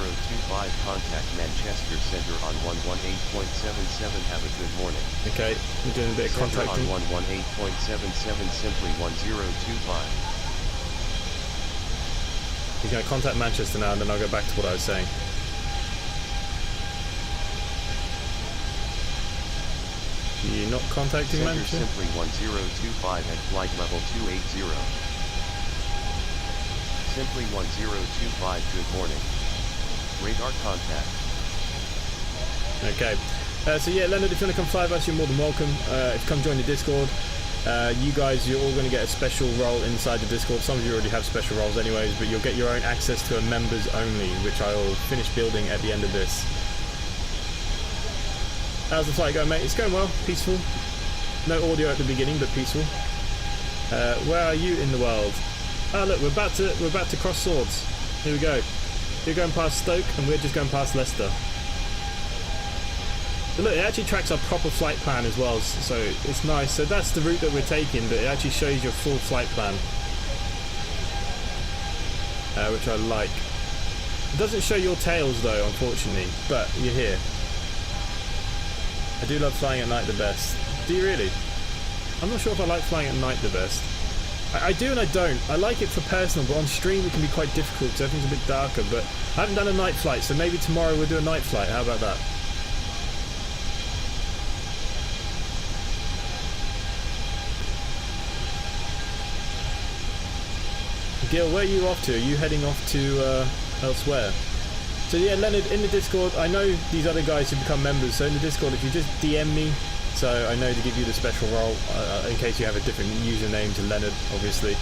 contact Manchester Centre on 118.77. Have a good morning. Okay, we're doing a bit of Centre contacting. on 118.77, simply 1025. He's going to contact Manchester now, and then I'll go back to what I was saying. You're not contacting Centre Manchester? simply 1025 at flight level 280. Simply 1025, good morning. Radar contact. Okay. So yeah, Leonard, if you want to come fly with us, you're more than welcome. If you come join the Discord, you guys, you're all going to get a special role inside the Discord. Some of you already have special roles anyways, but you'll get your own access to a members only, which I will finish building at the end of this. How's the flight going, mate? It's going well, peaceful. No audio at the beginning, but peaceful. Where are you in the world? Ah, look, we're about to cross swords. Here we go. You're going past Stoke, and we're just going past Leicester. But look, it actually tracks our proper flight plan as well, so it's nice. So that's the route that we're taking, but it actually shows your full flight plan, which I like. It doesn't show your tails though, unfortunately, but you're here. I do love flying at night the best. Do you really? I'm not sure if I like flying at night the best. I do and I don't. I like it for personal, but on stream it can be quite difficult because everything's a bit darker. But I haven't done a night flight, so maybe tomorrow we'll do a night flight. How about that? Gil, where are you off to? Are you heading off to elsewhere? So yeah, Leonard, in the Discord, I know these other guys who become members, so in the Discord, if you just DM me, so I know to give you the special role, in case you have a different username to Leonard, obviously.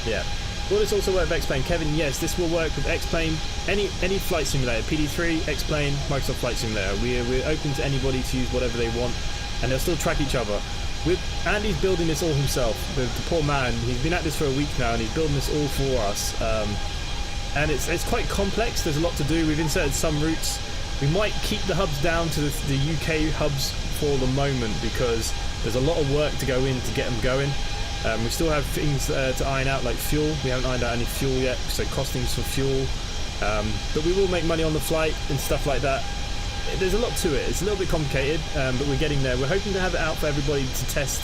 Yeah. Will this also work with X-Plane? Kevin, yes, this will work with X-Plane, any flight simulator, PD3, X-Plane, Microsoft Flight Simulator. We're open to anybody to use whatever they want, and they'll still track each other. Andy's building this all himself. The poor man, he's been at this for a week now, and he's building this all for us. And it's quite complex. There's a lot to do. We've inserted some routes. We might keep the hubs down to the UK hubs for the moment because there's a lot of work to go in to get them going. We still have things to iron out, like fuel. We haven't ironed out any fuel yet, so costings for fuel. But we will make money on the flight and stuff like that. There's a lot to it. It's a little bit complicated, but we're getting there. We're hoping to have it out for everybody to test.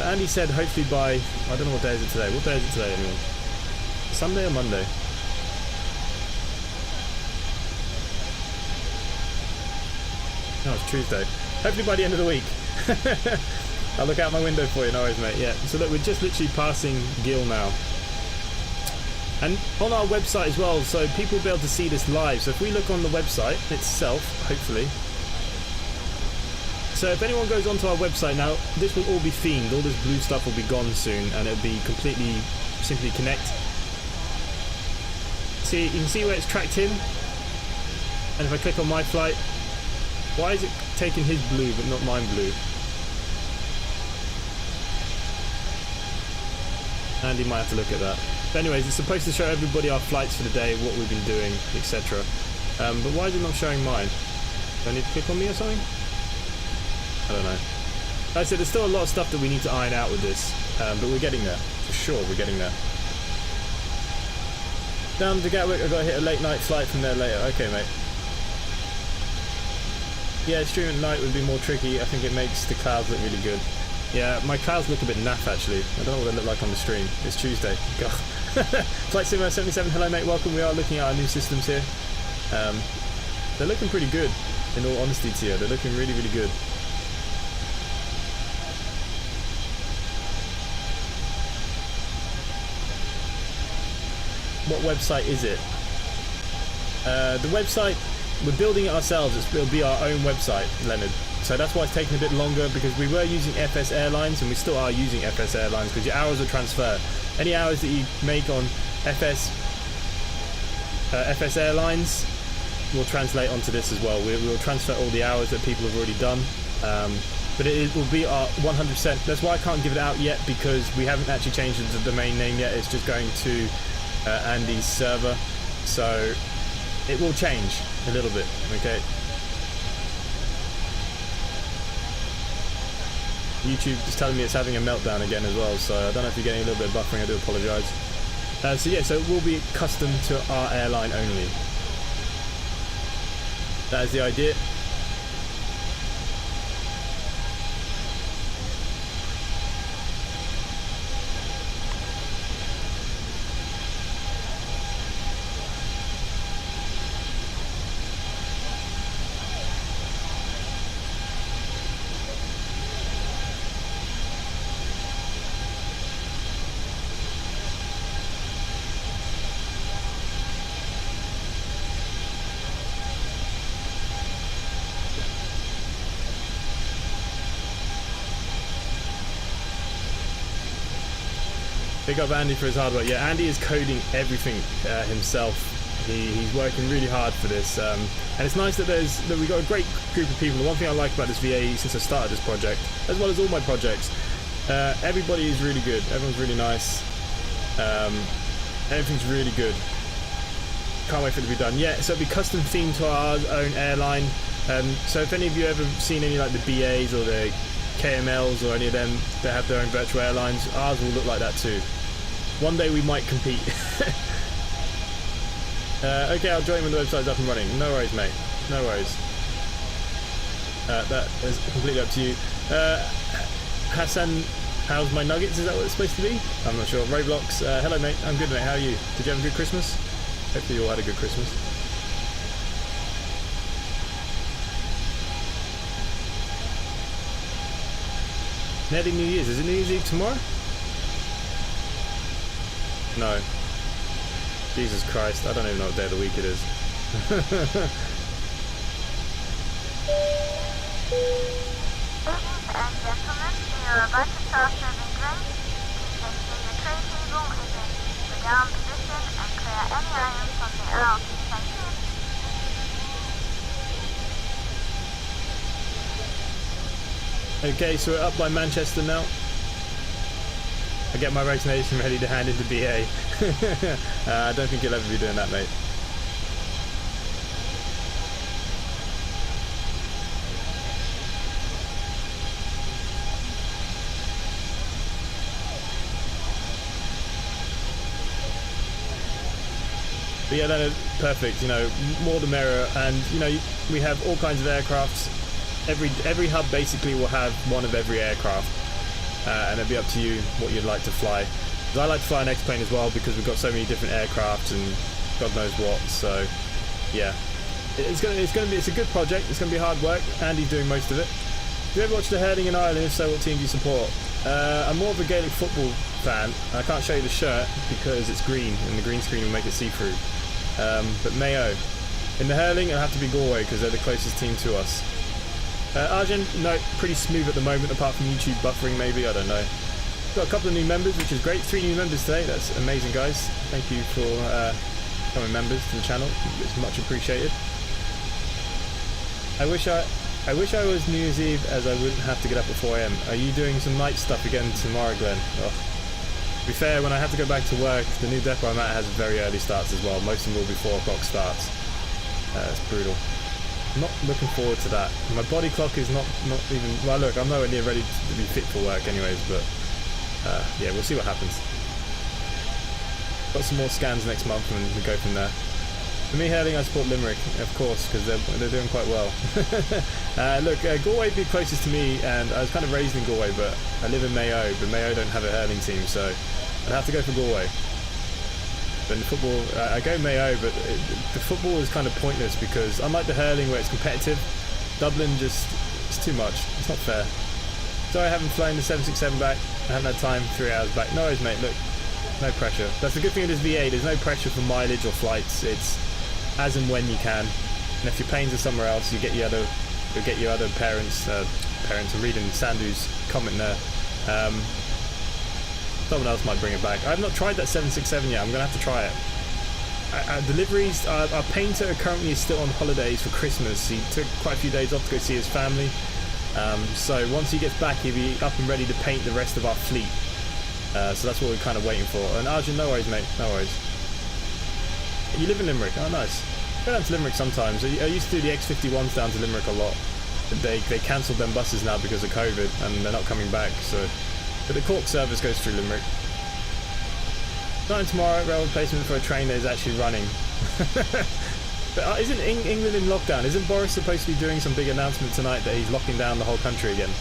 Andy said hopefully by... I don't know what day is it today. What day is it today anyway? Sunday or Monday? No, it's Tuesday. Hopefully by the end of the week. I'll look out my window for you, no worries, mate. Yeah, so look, we're just literally passing Gil now. And on our website as well, so people will be able to see this live. So if we look on the website itself, hopefully. So if anyone goes onto our website now, this will all be themed. All this blue stuff will be gone soon, and it'll be completely simply connect. See, you can see where it's tracked in. And if I click on my flight, why is it taking his blue but not mine blue? Andy might have to look at that. But anyways, it's supposed to show everybody our flights for the day, what we've been doing, etc. But why is it not showing mine? Do I need to click on me or something? I don't know. Like I said, there's still a lot of stuff that we need to iron out with this, but we're getting there. For sure, we're getting there. Down to Gatwick, I've got to hit a late night flight from there later. Okay, mate. Yeah, streaming at night would be more tricky. I think it makes the clouds look really good. Yeah, my clouds look a bit naff actually. I don't know what they look like on the stream. It's Tuesday. God. Flight Simulator 77, hello mate, welcome. We are looking at our new systems here. They're looking pretty good, in all honesty to you. They're looking really, really good. What website is it? The website, we're building it ourselves. It'll be our own website, Leonard. So that's why it's taking a bit longer, because we were using FS Airlines, and we still are using FS Airlines, because your hours will transfer. Any hours that you make on FS Airlines will translate onto this as well. We'll transfer all the hours that people have already done. But it will be our 100%. That's why I can't give it out yet, because we haven't actually changed the domain name yet. It's just going to Andy's server. So it will change a little bit, okay? YouTube is telling me it's having a meltdown again as well, so I don't know if you're getting a little bit of buffering. I do apologise. So yeah, so it will be custom to our airline only. That is the idea. Big up Andy for his hard work. Yeah, Andy is coding everything himself. He's working really hard for this, and it's nice that we've got a great group of people. The one thing I like about this VAE since I started this project, as well as all my projects, everybody is really good. Everyone's really nice. Everything's really good. Can't wait for it to be done. Yeah, so it'll be custom themed to our own airline. So if any of you ever seen any like the BAs or the KMLs or any of them that have their own virtual airlines, ours will look like that too. One day we might compete. Okay, I'll join when the website's up and running. No worries, mate. No worries. That is completely up to you. Hassan, how's my nuggets? Is that what it's supposed to be? I'm not sure. Roblox, hello mate. I'm good mate. How are you? Did you have a good Christmas? Hopefully you all had a good Christmas. Nearly New Year's. Is it New Year's Eve tomorrow? No. Jesus Christ. I don't even know what day of the week it is. Ladies and gentlemen, we are about to start serving drinks. Please make sure your tray table is in the down position and clear any items from the aisle. Thank you. Okay, so we're up by Manchester now. I get my resignation ready to hand into BA. I don't think you'll ever be doing that, mate. But yeah, then perfect. You know, more the merrier, and you know, we have all kinds of aircrafts. Every hub basically will have one of every aircraft, and it'll be up to you what you'd like to fly. Because I like to fly an X-plane as well, because we've got so many different aircraft and God knows what. So yeah, it's a good project. It's gonna be hard work. Andy's doing most of it. Do you ever watch the hurling in Ireland? If so, what team do you support? I'm more of a Gaelic football fan. I can't show you the shirt because it's green, and the green screen will make it see-through. But Mayo. In the hurling, it'll have to be Galway because they're the closest team to us. Arjun, no, pretty smooth at the moment, apart from YouTube buffering maybe, I don't know. Got a couple of new members, which is great. 3 new members today, that's amazing guys. Thank you for becoming members to the channel, it's much appreciated. I wish I was New Year's Eve, as I wouldn't have to get up at 4 AM. Are you doing some night stuff again tomorrow, Glenn? Oh. To be fair, when I have to go back to work, the new depot I'm at has very early starts as well. Most of them will be 4 o'clock starts. It's brutal. Not looking forward to that. My body clock is not even... Well, look, I'm nowhere near ready to be fit for work anyways, but yeah, we'll see what happens. Got some more scans next month and we go from there. For me, hurling, I support Limerick, of course, because they're doing quite well. Look, Galway would be closest to me, and I was kind of raised in Galway, but I live in Mayo, but Mayo don't have a hurling team, so I'd have to go for Galway. But in football, I go Mayo, but the football is kind of pointless because unlike the hurling where it's competitive, Dublin just, it's too much. It's not fair. Sorry I haven't flown the 767 back. I haven't had time, 3 hours back. No worries, mate, look, no pressure. That's the good thing with this VA, there's no pressure for mileage or flights. It's as and when you can. And if your planes are somewhere else, you get your other parents, I'm reading Sandu's comment there. Someone else might bring it back. I've not tried that 767 yet. I'm going to have to try it. Deliveries, our painter currently is still on holidays for Christmas. He took quite a few days off to go see his family. So once he gets back, he'll be up and ready to paint the rest of our fleet. So that's what we're kind of waiting for. And Arjun, no worries, mate. No worries. You live in Limerick? Oh, nice. Go down to Limerick sometimes. I used to do the X51s down to Limerick a lot. But they cancelled them buses now because of COVID, and they're not coming back, so... But the Cork service goes through Limerick. Starting tomorrow, rail replacement for a train that is actually running. But isn't England in lockdown? Isn't Boris supposed to be doing some big announcement tonight that he's locking down the whole country again?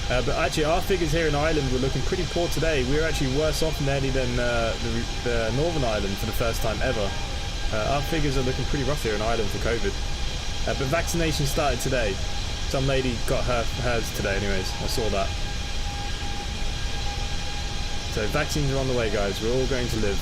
But actually, our figures here in Ireland were looking pretty poor today. We were actually worse off nearly than the Northern Ireland for the first time ever. Our figures are looking pretty rough here in Ireland for COVID. But vaccination started today. Some lady got hers today anyways. I saw that. So vaccines are on the way, guys. We're all going to live.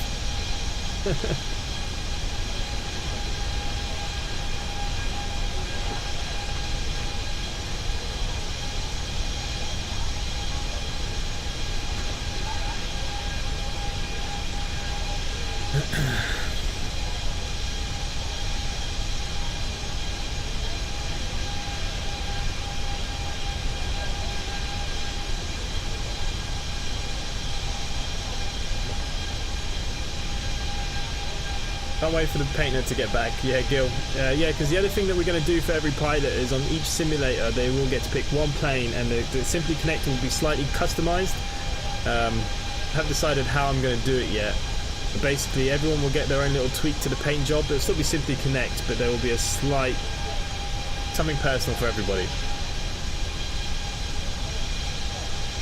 Can't wait for the painter to get back. Yeah, Gil. Yeah, because the other thing that we're going to do for every pilot is on each simulator they will get to pick one plane, and the Simply Connect will be slightly customized. I haven't decided how I'm going to do it yet. But basically, everyone will get their own little tweak to the paint job. There'll still be Simply Connect, but there will be a slight something personal for everybody.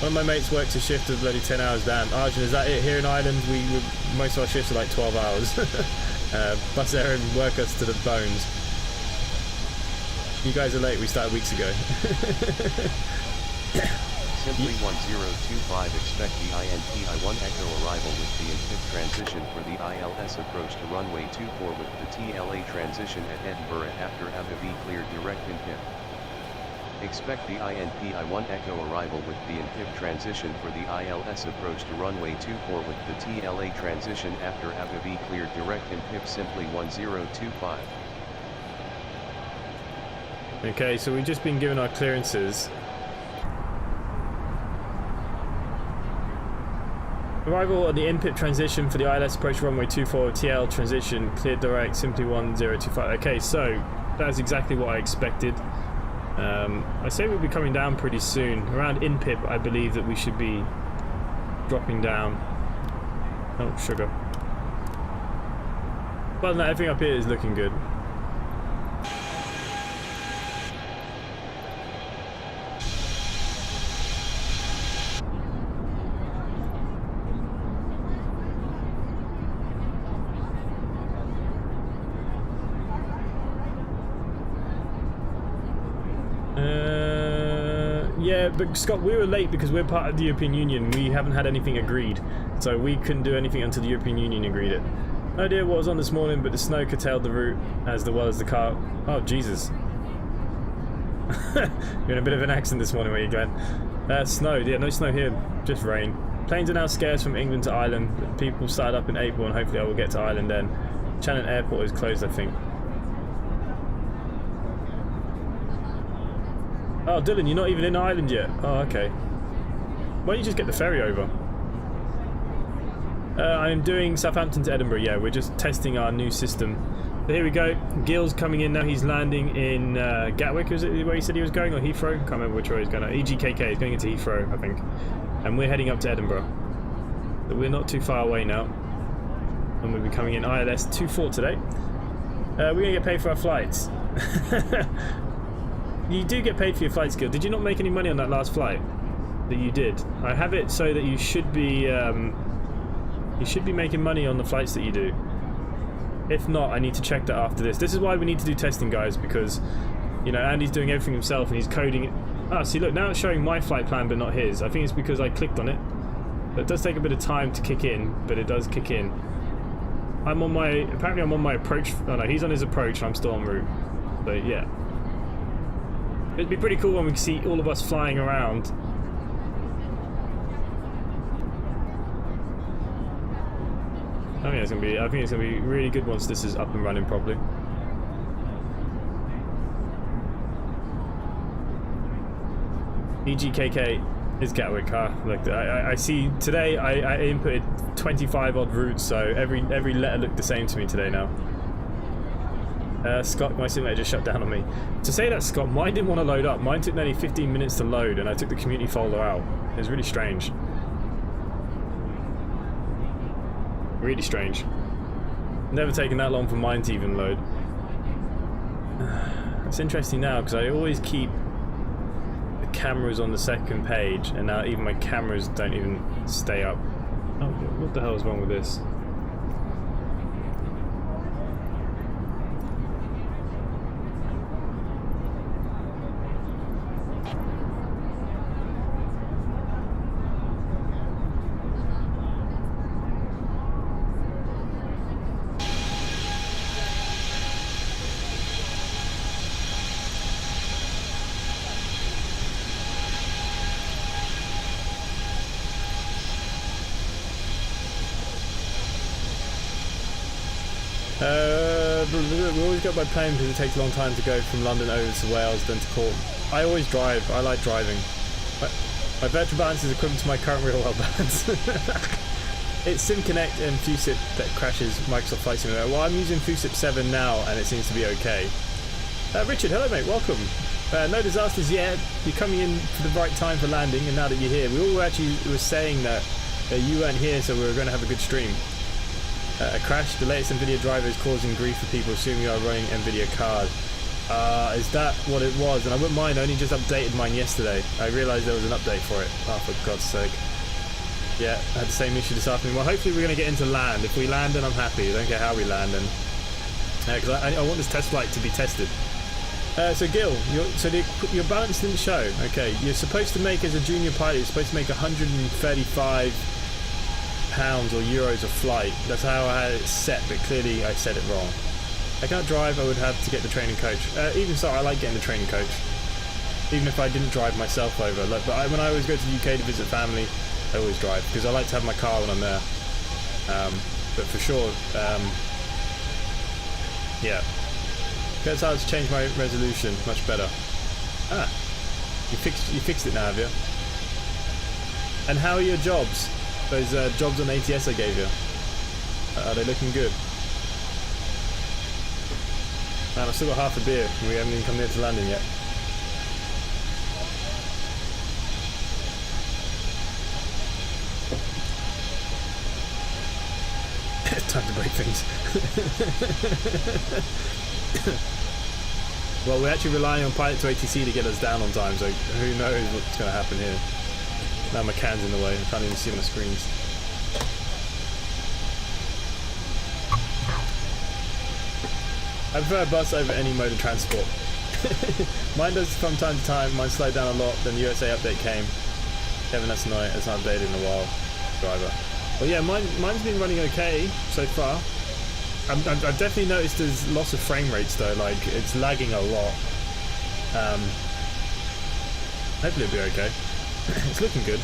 One of my mates works a shift of bloody 10 hours. Damn, Arjun, is that it? Here in Ireland, most of our shifts are like 12 hours. Bus there and work us to the bones. You guys are late, we started weeks ago. Simply 1025 expect the INPI-1 Echo arrival with the InPIP transition for the ILS approach to runway 24 with the TLA transition at Edinburgh after Aviv cleared direct InPIP. Expect the INPI-1 Echo arrival with the InPIP transition for the ILS approach to runway 24 with the TLA transition after Aviv cleared direct InPIP simply 1025. Okay, so we've just been given our clearances. Arrival at the InPIP transition for the ILS approach to runway 24 TL transition cleared direct simply 1025. Okay, so that's exactly what I expected. I say we'll be coming down pretty soon. Around InPIP, I believe that we should be dropping down. Oh, sugar. Other than that, everything up here is looking good. Yeah, but Scott, we were late because we're part of the European Union. We haven't had anything agreed, so we couldn't do anything until the European Union agreed it. No idea what was on this morning, but the snow curtailed the route as well as the car. Oh, Jesus. You're in a bit of an accent this morning, where you going? Snow. Yeah, no snow here, just rain. Planes are now scarce from England to Ireland. People started up in April, and hopefully I will get to Ireland then. Shannon Airport is closed, I think. Oh, Dylan, you're not even in Ireland yet. Oh, okay. Why don't you just get the ferry over? I'm doing Southampton to Edinburgh, yeah. We're just testing our new system. So here we go. Gil's coming in now. He's landing in Gatwick, is it where he said he was going, or Heathrow? Can't remember which way he's going. EGKK is going into Heathrow, I think. And we're heading up to Edinburgh. So we're not too far away now. And we'll be coming in ILS 24 today. We're going to get paid for our flights. You do get paid for your flights, Gil. Did you not make any money on that last flight that you did? I have it so that you should be making money on the flights that you do. If not, I need to check that after this. This is why we need to do testing, guys, because, you know, Andy's doing everything himself and he's coding it. Ah, see, look, now it's showing my flight plan but not his. I think it's because I clicked on it. But it does take a bit of time to kick in, but it does kick in. Apparently I'm on my approach. Oh no, he's on his approach and I'm still en route. But yeah. It'd be pretty cool when we see all of us flying around. I think it's gonna be really good once this is up and running properly. EGKK is Gatwick, huh? Look, I see today I inputted 25 odd routes, so every letter looked the same to me today now. Scott, my simulator just shut down on me. To say that, Scott, mine didn't want to load up. Mine took nearly 15 minutes to load, and I took the community folder out. It was really strange. Really strange. Never taken that long for mine to even load. It's interesting now because I always keep the cameras on the second page, and now even my cameras don't even stay up. Oh, what the hell is wrong with this? We always go by plane because it takes a long time to go from London over to Wales then to Cork. I always drive. I like driving. My virtual balance is equivalent to my current real world balance. It's SimConnect and FuSip that crashes Microsoft Flight Simulator. Well, I'm using FuSip 7 now and it seems to be okay. Richard, hello mate, welcome. No disasters yet. You're coming in for the right time for landing, and now that you're here, we all actually were saying that you weren't here, so we were going to have a good stream. A crash. The latest NVIDIA driver is causing grief for people assuming you are running NVIDIA card. Is that what it was? And I wouldn't mind, I only just updated mine yesterday. I realised there was an update for it. Oh, for God's sake. Yeah, I had the same issue this afternoon. Well, hopefully we're going to get into land. If we land, then I'm happy. I don't care how we land. Because I want this test flight to be tested. So Gil, your balance didn't show. Okay, you're supposed to make, as a junior pilot, you're supposed to make 135 pounds or euros a flight. That's how I had it set, but clearly I said it wrong. I can't drive. I would have to get the training coach. Even so, I like getting the training coach, even if I didn't drive myself over. Like, but when I always go to the UK to visit family, I always drive because I like to have my car when I'm there. But for sure, yeah. That's how to change my resolution. Much better. Ah, you fixed it now, have you? And how are your jobs? Those jobs on ATS I gave you, are they looking good? Man, I've still got half a beer and we haven't even come near to landing yet. It's time to break things. Well, we're actually relying on Pilot to ATC to get us down on time, so who knows what's going to happen here. Now my can's in the way, I can't even see my screens. I prefer a bus over any mode of transport. Mine does from time to time, mine slowed down a lot, then the USA update came. Kevin, that's not updated in a while, driver. Well yeah, mine's been running okay so far. I've definitely noticed there's loss of frame rates though, like it's lagging a lot. Hopefully it'll be okay. It's looking good.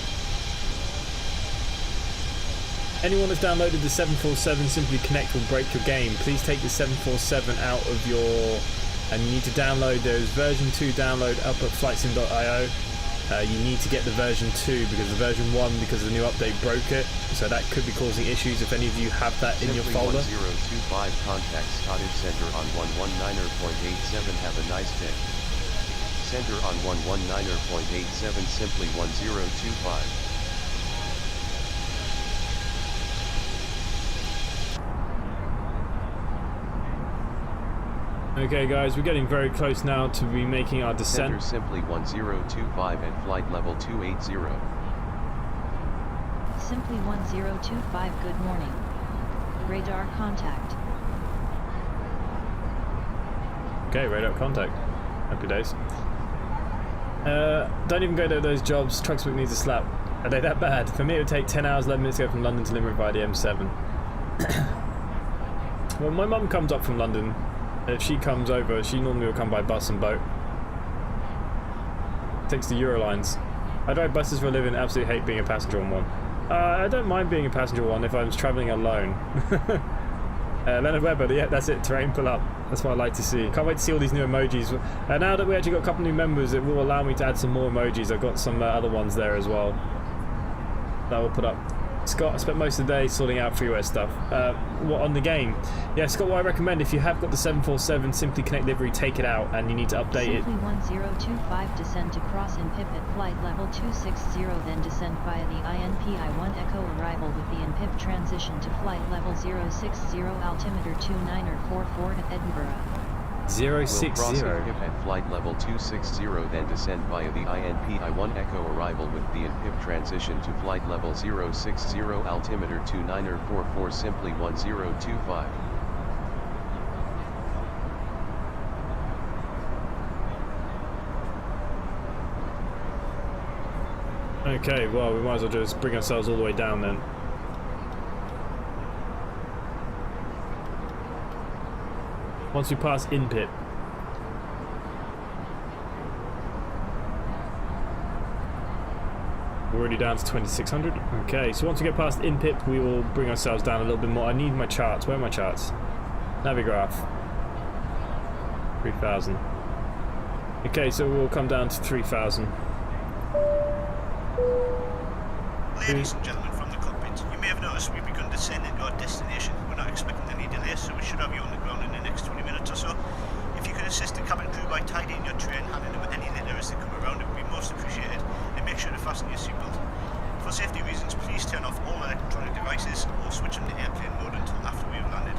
Anyone that's downloaded the 747 Simply Connect will break your game. Please take the 747 out of your... And you need to download, there's version 2 download up at flightsim.io. you need to get the version 2 because the version 1, because the new update broke it, so that could be causing issues if any of you have that in your folder. 1025 contact Scottish Center on 119.87. Have a nice day. Center on 119.87, simply 1025. Okay guys, we're getting very close now to be making our descent. Center simply 1025 at flight level 280. Simply 1025, good morning. Radar contact. Okay, radar contact. Happy days. Don't even go to those jobs. Trucksbook needs a slap. Are they that bad? For me it would take 10 hours, 11 minutes to go from London to Limerick via the M7. Well, my mum comes up from London. If she comes over, she normally will come by bus and boat. Takes the Airlines. I drive buses for a living, absolutely hate being a passenger on one. I don't mind being a passenger on one if I was travelling alone. Leonard Webber, yeah, that's it, terrain pull up. That's what I like to see. Can't wait to see all these new emojis. Now that we actually got a couple new members, it will allow me to add some more emojis. I've got some other ones there as well that will put up. Scott, I spent most of the day sorting out freeware stuff. What on the game? Yeah, Scott, what I recommend, if you have got the 747 Simply Connect livery, take it out and you need to update it. Simply 1025, descend to cross in PIP at flight level 260, then descend via the INPI-1 Echo arrival with the in-PIP transition to flight level 060, altimeter 2944 at Edinburgh. 060. Will cross in-PIP at flight level 260, then descend via the INPI-1 Echo arrival with the in-PIP transition to flight level 060, altimeter 2944, simply 1025. Okay, well, we might as well just bring ourselves all the way down then. Once we pass in-pit. We're already down to 2600. Okay, so once we get past in-pit, we will bring ourselves down a little bit more. I need my charts. Where are my charts? Navigraph. 3000. Okay, so we'll come down to 3000. Ladies and gentlemen from the cockpit, you may have noticed we've begun descending to our destination. We're not expecting any delays, so we should have you on the ground in the next 20 minutes or so. If you could assist the cabin crew by tidying your tray and handling them with any litter as they come around, it would be most appreciated. And make sure to fasten your seatbelt. For safety reasons, please turn off all electronic devices or switch them to airplane mode until after we have landed.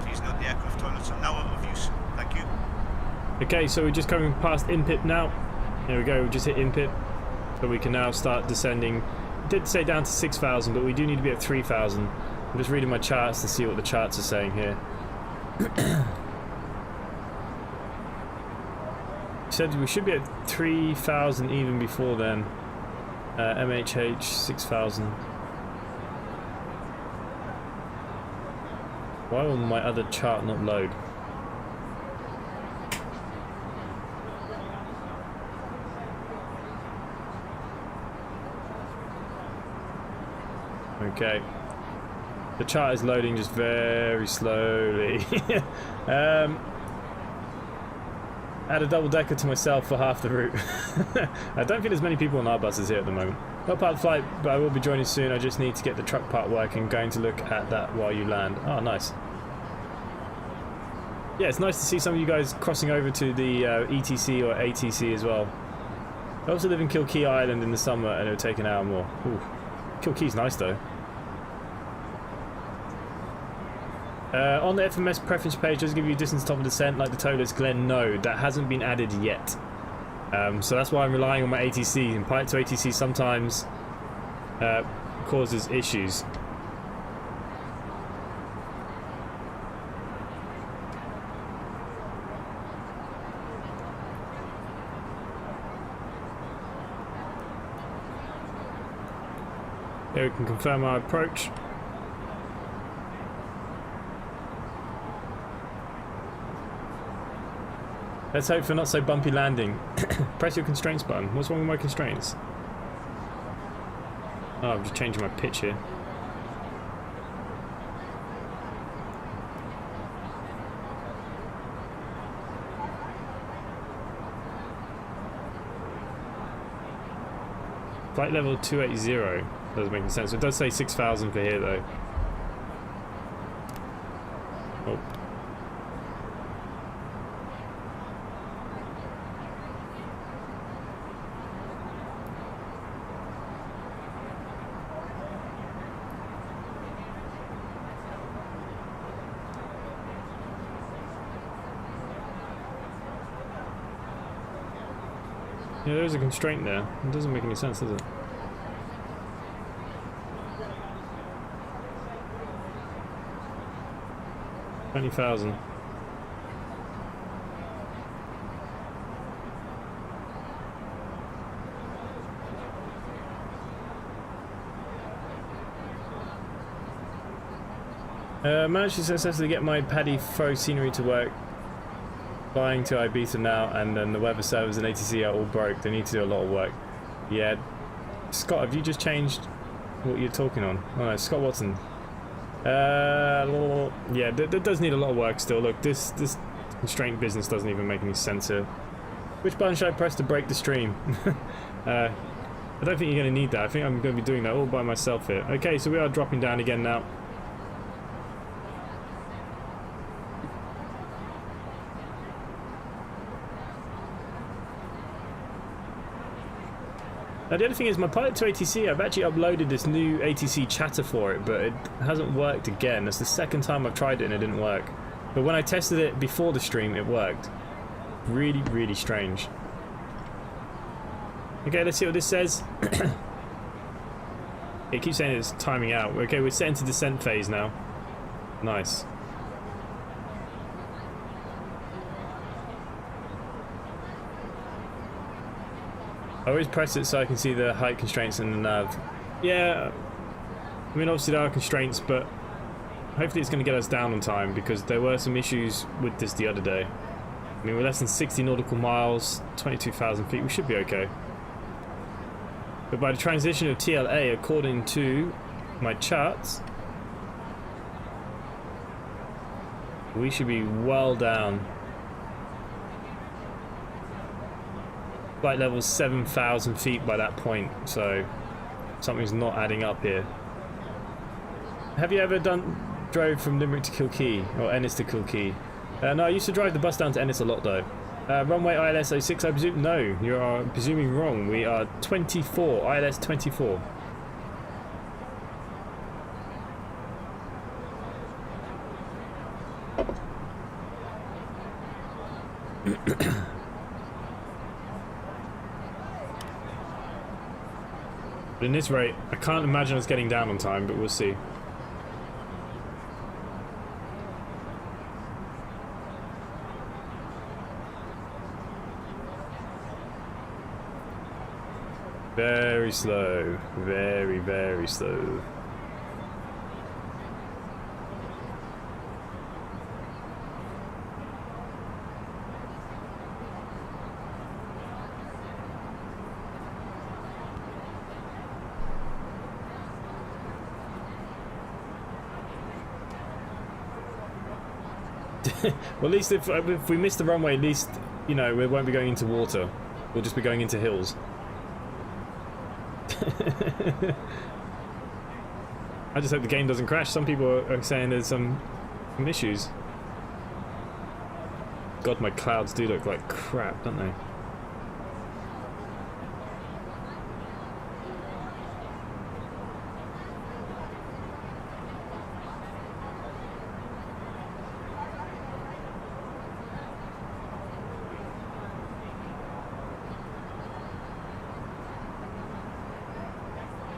Please note the aircraft toilets are now out of use. Thank you. Okay, so we're just coming past in-pit now. There we go, we just hit in-pit. So we can now start descending. It did say down to 6,000, but we do need to be at 3,000. I'm just reading my charts to see what the charts are saying here. Said we should be at 3,000 even before then. MHH 6,000. Why will my other chart not load? Okay. The chart is loading just very slowly. Add a double decker to myself for half the route. I don't think there's many people on our buses here at the moment. Not part of the flight, but I will be joining soon. I just need to get the truck part working. Going to look at that while you land. Oh, nice. Yeah, it's nice to see some of you guys crossing over to the ETC or ATC as well. I also live in Kilkee Island in the summer and it would take an hour more. Ooh. Kilkee's nice though. On the FMS preference page, does it give you distance top of descent like the Tollers Glen? No, that hasn't been added yet. So that's why I'm relying on my ATC. And pilot to ATC sometimes causes issues. Here we can confirm our approach. Let's hope for not so bumpy landing. Press your constraints button. What's wrong with my constraints? Oh, I'm just changing my pitch here. Flight level 280. Doesn't make any sense. It does say 6,000 for here though. Oh. Yeah, there's a constraint there. It doesn't make any sense, does it? $20,000. Managed to successfully get my paddy faux scenery to work. Flying to Ibiza now, and then the weather servers and ATC are all broke. They need to do a lot of work. Yeah. Scott, have you just changed what you're talking on? Oh no, Scott Watson. Yeah, that does need a lot of work still. Look, this constraint business doesn't even make any sense here. Which button should I press to break the stream? I don't think you're going to need that. I think I'm going to be doing that all by myself here. Okay, so we are dropping down again now. Now the other thing is my Pilot to ATC, I've actually uploaded this new ATC chatter for it, but it hasn't worked again. That's the second time I've tried it and it didn't work. But when I tested it before the stream, it worked. Really, really strange. Okay, let's see what this says. It keeps saying it's timing out. Okay, we're set into descent phase now. Nice. I always press it so I can see the height constraints in the nav. Yeah, I mean obviously there are constraints, but hopefully it's going to get us down on time because there were some issues with this the other day. I mean we're less than 60 nautical miles, 22,000 feet, we should be okay. But by the transition of TLA, according to my charts, we should be well down. Flight level 7,000 feet by that point, so something's not adding up here. Have you ever drove from Limerick to Kilkee, or Ennis to Kilkee? No, I used to drive the bus down to Ennis a lot though. Runway ILS 06, I presume? No, you are presuming wrong. We are 24, ILS 24. But in this rate, I can't imagine us getting down on time, but we'll see. Very slow. Very, very slow. Well, at least if we miss the runway, at least, you know, we won't be going into water. We'll just be going into hills. I just hope the game doesn't crash. Some people are saying there's some issues. God, my clouds do look like crap, don't they?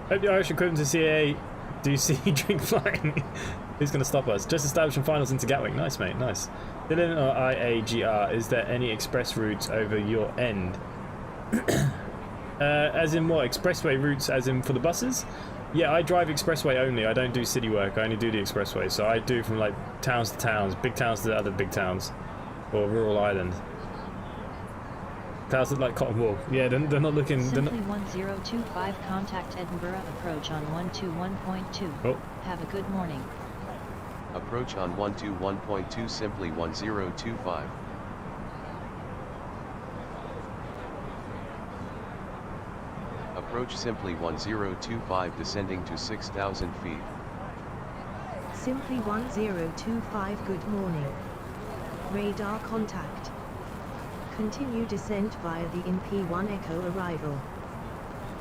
Hope the Irish equivalent to CAA do see drink flying. Who's going to stop us? Just establishing finals into Gatwick. Nice, mate, nice. Dylan or IAGR, is there any express routes over your end? As in what? Expressway routes as in for the buses? Yeah, I drive expressway only. I don't do city work. I only do the expressway. So I do from like towns to towns, big towns to other big towns, or rural island. Towns like Cotton Wool. Yeah, they're not looking. Simply 1025, contact Edinburgh, approach on 121.2. Oh. Have a good morning. Approach on 121.2, simply 1025. Approach simply 1025 descending to 6,000 feet. Simply 1025, good morning. Radar contact. Continue descent via the INP1 Echo arrival.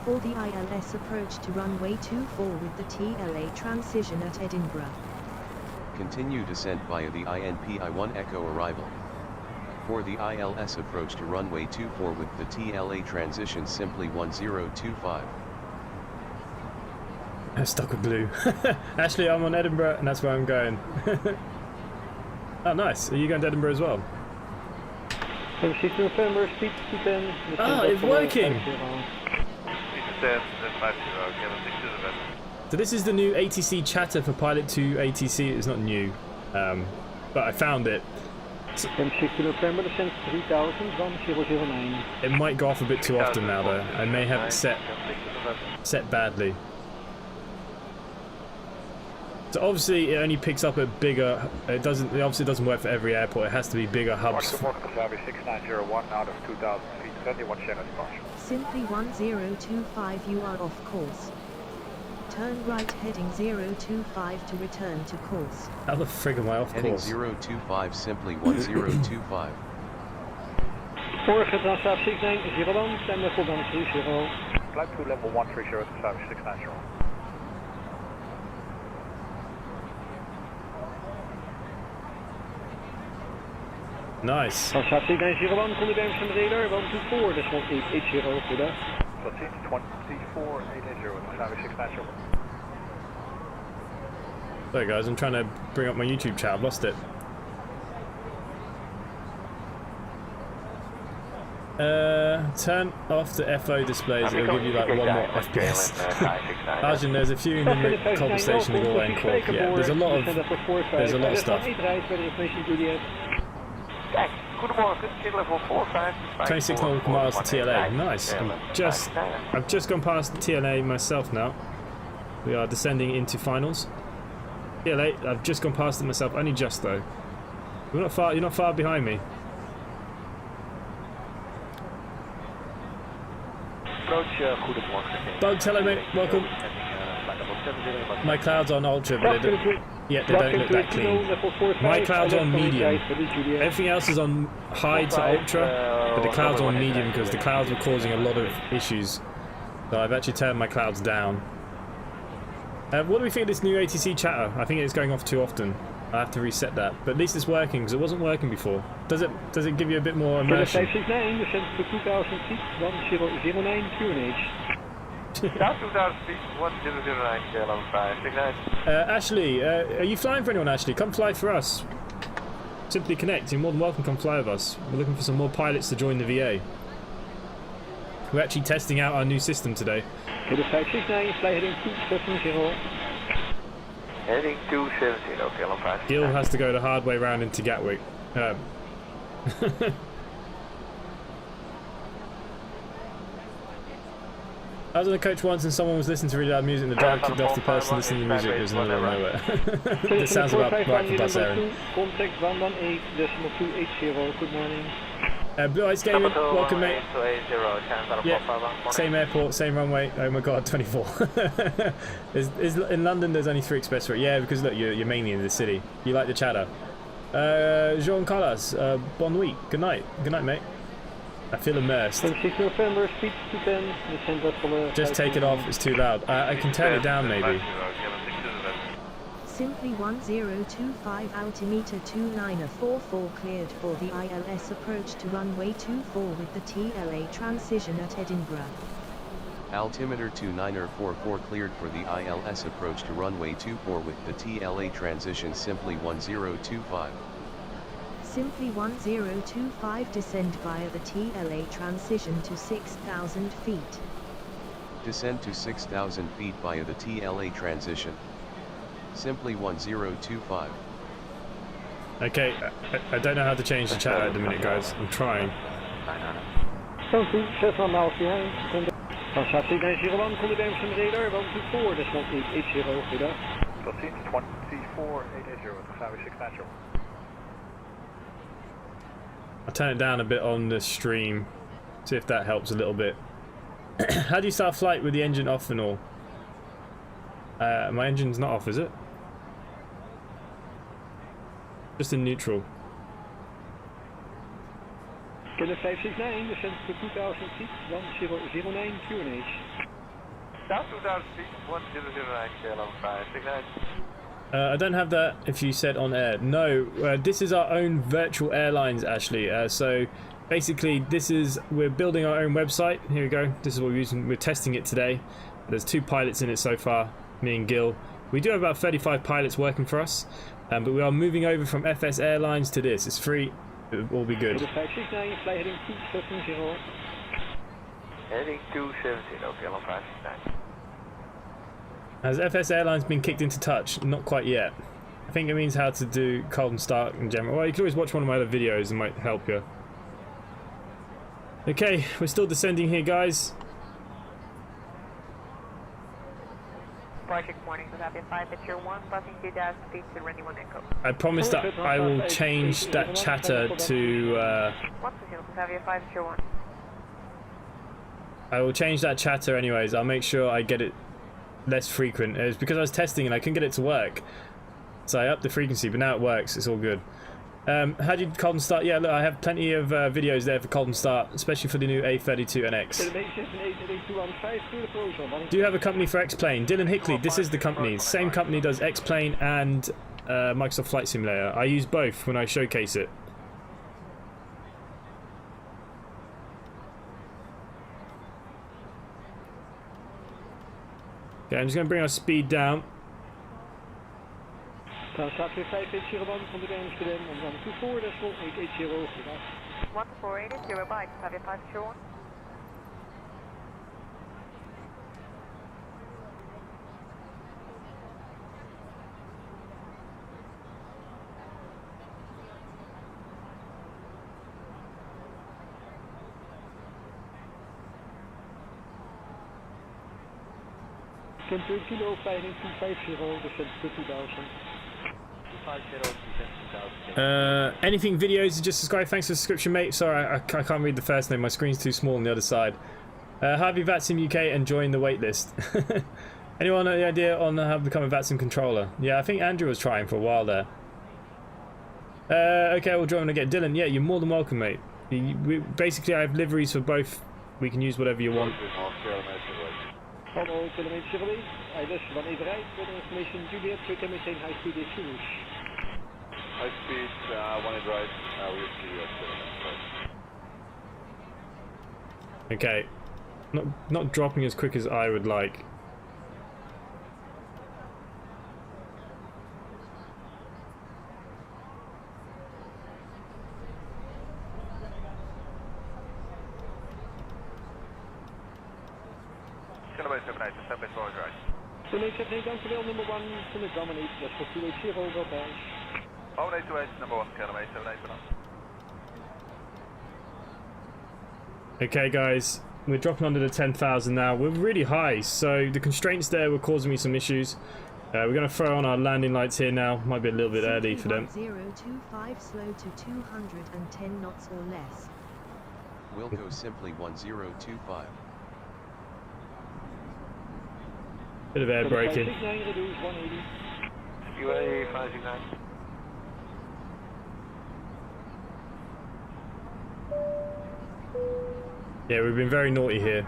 For the ILS approach to runway 24 with the TLA transition at Edinburgh. Continue descent via the INP-I1 Echo arrival. For the ILS approach to runway 24 with the TLA transition simply 1025. I'm stuck with blue. Actually, I'm on Edinburgh and that's where I'm going. Oh, nice. Are you going to Edinburgh as well? Oh, it's working! So this is the new ATC chatter for Pilot 2 ATC. It's not new, but I found it. It might go off a bit too often now though. I may have it set badly. So obviously it only picks up at bigger. It obviously doesn't work for every airport. It has to be bigger hubs. Simply 1025, you are off course. Turn right heading 025 to return to course. How the frig am I off Heading course? 025 simply 1025. Flight to level 130 to service 690. Nice. Traffic 901, call the beams from the radar, 124, this 1880, good day. 2480 to service 690. Sorry guys, I'm trying to bring up my YouTube chat. I've lost it. Turn off the FO displays. It'll give you like one more FPS. Arjun, there's a few in the Cockpit station in Galway and Cork. Yeah, there's a lot of stuff. 26 nautical miles to TLA. Nice. I've just gone past TLA myself now. We are descending into finals. TLA. I've just gone past it myself. Only just though. You're not far behind me. Bugs, hello mate. Welcome. My clouds on ultra, but they don't look that clean. My clouds on medium. Everything else is on high to ultra, but the clouds are on medium because the clouds were causing a lot of issues. So I've actually turned my clouds down. What do we think of this new ATC chatter? I think it's going off too often. I have to reset that, but at least it's working because it wasn't working before. Does it give you a bit more immersion? 569, descent to 2000 feet, 1009 QNH. Down 2000 feet, 1009 KLM 569. Ashley, are you flying for anyone, Ashley? Come fly for us. Simply Connect, you're more than welcome to come fly with us. We're looking for some more pilots to join the VA. We're actually testing out our new system today. Okay, the 569, fly heading 270. Heading 270, KLM 569. Gil has to go the hard way round into Gatwick. I was on a coach once and someone was listening to really loud music and the driver kicked off the person listening to the music. It was in the middle of nowhere. This sounds about right for bus airing. Contact 118.280, good morning. Blue Eyes Gaming, welcome mate. Yeah, same airport, same runway. Oh my god, 24. In London there's only 3 express routes. Yeah, because look, you're mainly in the city. You like the chatter. Jean Carlos, bon nuit. Good night, mate. I feel immersed. 26 November, speed 210, just take it off, it's too loud. I can turn it down maybe. Simply 1025, altimeter 2944 cleared for the ILS approach to runway 24 with the TLA transition at Edinburgh. Altimeter 2944 cleared for the ILS approach to runway 24 with the TLA transition simply 1025. Simply 1025, descend via the TLA transition to 6,000 feet. Descend to 6,000 feet via the TLA transition. Simply 1025. Okay, I don't know how to change the chat at the minute, guys. I'm trying. Sounds good, 7 miles behind. Traffic 901, call the beams from the radar, 124, this 1880, good day. 2480 to service 690. I'll turn it down a bit on the stream, see if that helps a little bit. How do you start a flight with the engine off and all? My engine's not off, is it? Just in neutral. Killer 569, descent to 2000 feet, 1009 QNH. South 2000 feet, 1009, KLM 569. I don't have that if you said on air. No, this is our own virtual airlines, Ashley. So basically, we're building our own website. Here we go. This is what we're using. We're testing it today. There's 2 pilots in it so far, me and Gil. We do have about 35 pilots working for us, but we are moving over from FS Airlines to this. It's free. It will be good. 569, fly heading 270. Heading 270, okay, KLM 569. Has FS Airlines been kicked into touch? Not quite yet. I think it means how to do cold and start in general. Well, you can always watch one of my other videos, it might help you. Okay, we're still descending here, guys. Project morning, Philadelphia 5 at your 1, passing 2,000 feet to runway 1 echo. I promise that I will change that chatter to... 1 Philadelphia 5 at your 1. I will change that chatter anyways. I'll make sure I get it less frequent. It was because I was testing and I couldn't get it to work. So I upped the frequency, but now it works. It's all good. How do you cold and start? Yeah, look, I have plenty of videos there for cold and start, especially for the new A32nx. Do you have a company for X-Plane? Dylan Hickley, this is the company. Same company does X-Plane and Microsoft Flight Simulator. I use both when I showcase it. Okay, I'm just going to bring our speed down. Transat 580 from the Amsterdam on 124, decimal 880. 1480, bye, Philadelphia 5 at your 1. Kilo, fly heading 250, descent to 2000. Anything videos, just subscribe. Thanks for the subscription, mate. Sorry, I can't read the first name. My screen's too small on the other side. Harvey Vatsim UK and join the waitlist. Anyone have any idea on how to become a Vatsim controller? Yeah, I think Andrew was trying for a while there. Okay, we'll join again. Dylan, yeah, you're more than welcome, mate. Basically, I have liveries for both. We can use whatever you want. Hallo, kilometer Chevrolet. Dus van even rijdt, voor de information Juliet, we kunnen meteen high speed is finish. High speed, 1 in right, we'll see you. Okay, not dropping as quick as I would like. Number 1 from the dominate, just for 280 over bounds. 0828, number 1, KLM 78. Okay, guys, we're dropping under the 10,000 now. We're really high, so the constraints there were causing me some issues. We're going to throw on our landing lights here now. Might be a little bit early for them. 025 slow to 210 knots or less. Wilco simply 1025. Bit of air braking. UA 569. Yeah, we've been very naughty here.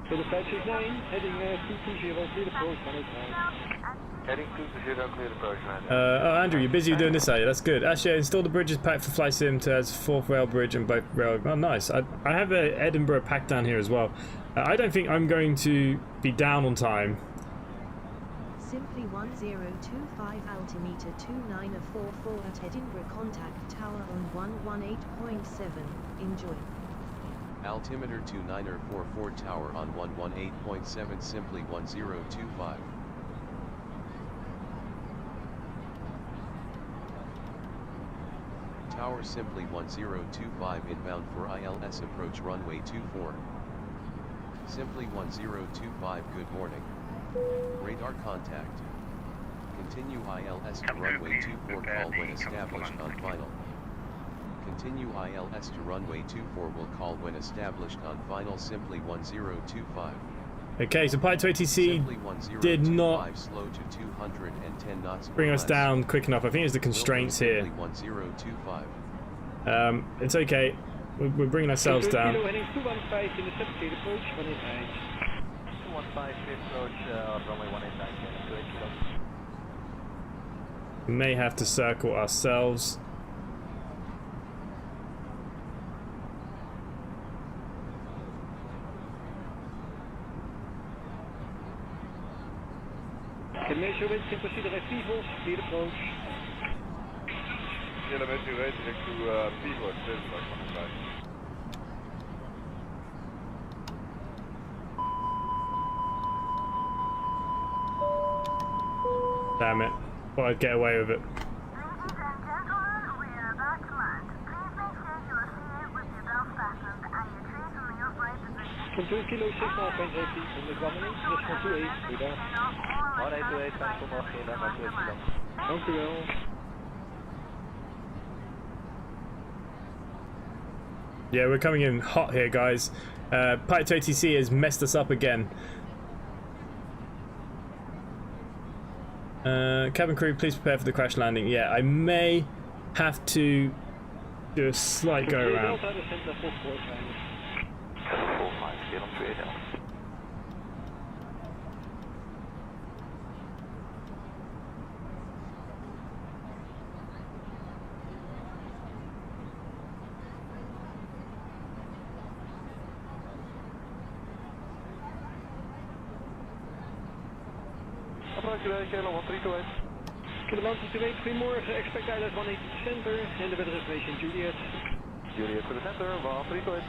So the 569, heading 220, clear approach, 189. Heading 220, clear approach, 189. Oh, Andrew, you're busy doing this, are you? That's good. Actually, I installed the bridges pack for Flight Sim to as 4th rail bridge and both rail. Oh, nice. I have a Edinburgh pack down here as well. I don't think I'm going to be down on time. Simply 1025 altimeter 2944 at Edinburgh, contact tower on 118.7. Enjoy. Altimeter 2944 tower on 118.7, simply 1025. Tower simply 1025 inbound for ILS approach runway 24. Simply 1025, good morning. Radar contact. Continue ILS to runway 24, call when established on final. Continue ILS to runway 24 will call when established on final simply 1025. Okay, so Pilot 2ATC did not slow to 210 knots bring us down quick enough. I think it's the constraints here. 1025. It's okay. We're bringing ourselves down. Heading 215 in the 17 approach, 189. 215 approach, runway 189, We may have to circle ourselves. Can measure wind can proceed at Pivot, speed approach. Kilometer rate direct to Pivot, Damn it. Thought I'd get away with it. Ladies and gentlemen, we are about to land. Please make sure you are seated with your belts fastened and your trays in the upright position. From 2 kilo 6 knots, wind safety from the grounding, just from 28, goedendag. 1828, fijn zondag, geen naar 2 kilo. Dank u wel. Yeah, we're coming in hot here, guys. Pilot 2ATC has messed us up again. Cabin crew, please prepare for the crash landing. Yeah, I may have to do a slight go around. Kilometer 28, goedemorgen. Expect ILS 180 center and the weather information Juliet. Juliet for the center, 132.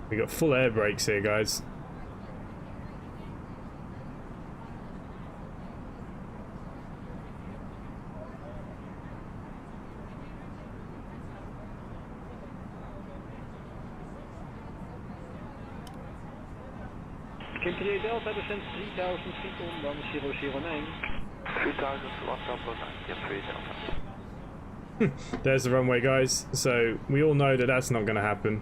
We got full air brakes here, guys. Kim 3 Delta, descent 3000 feet on, dan 009. 3000, yep, 3 Delta. There's the runway, guys. So we all know that that's not going to happen.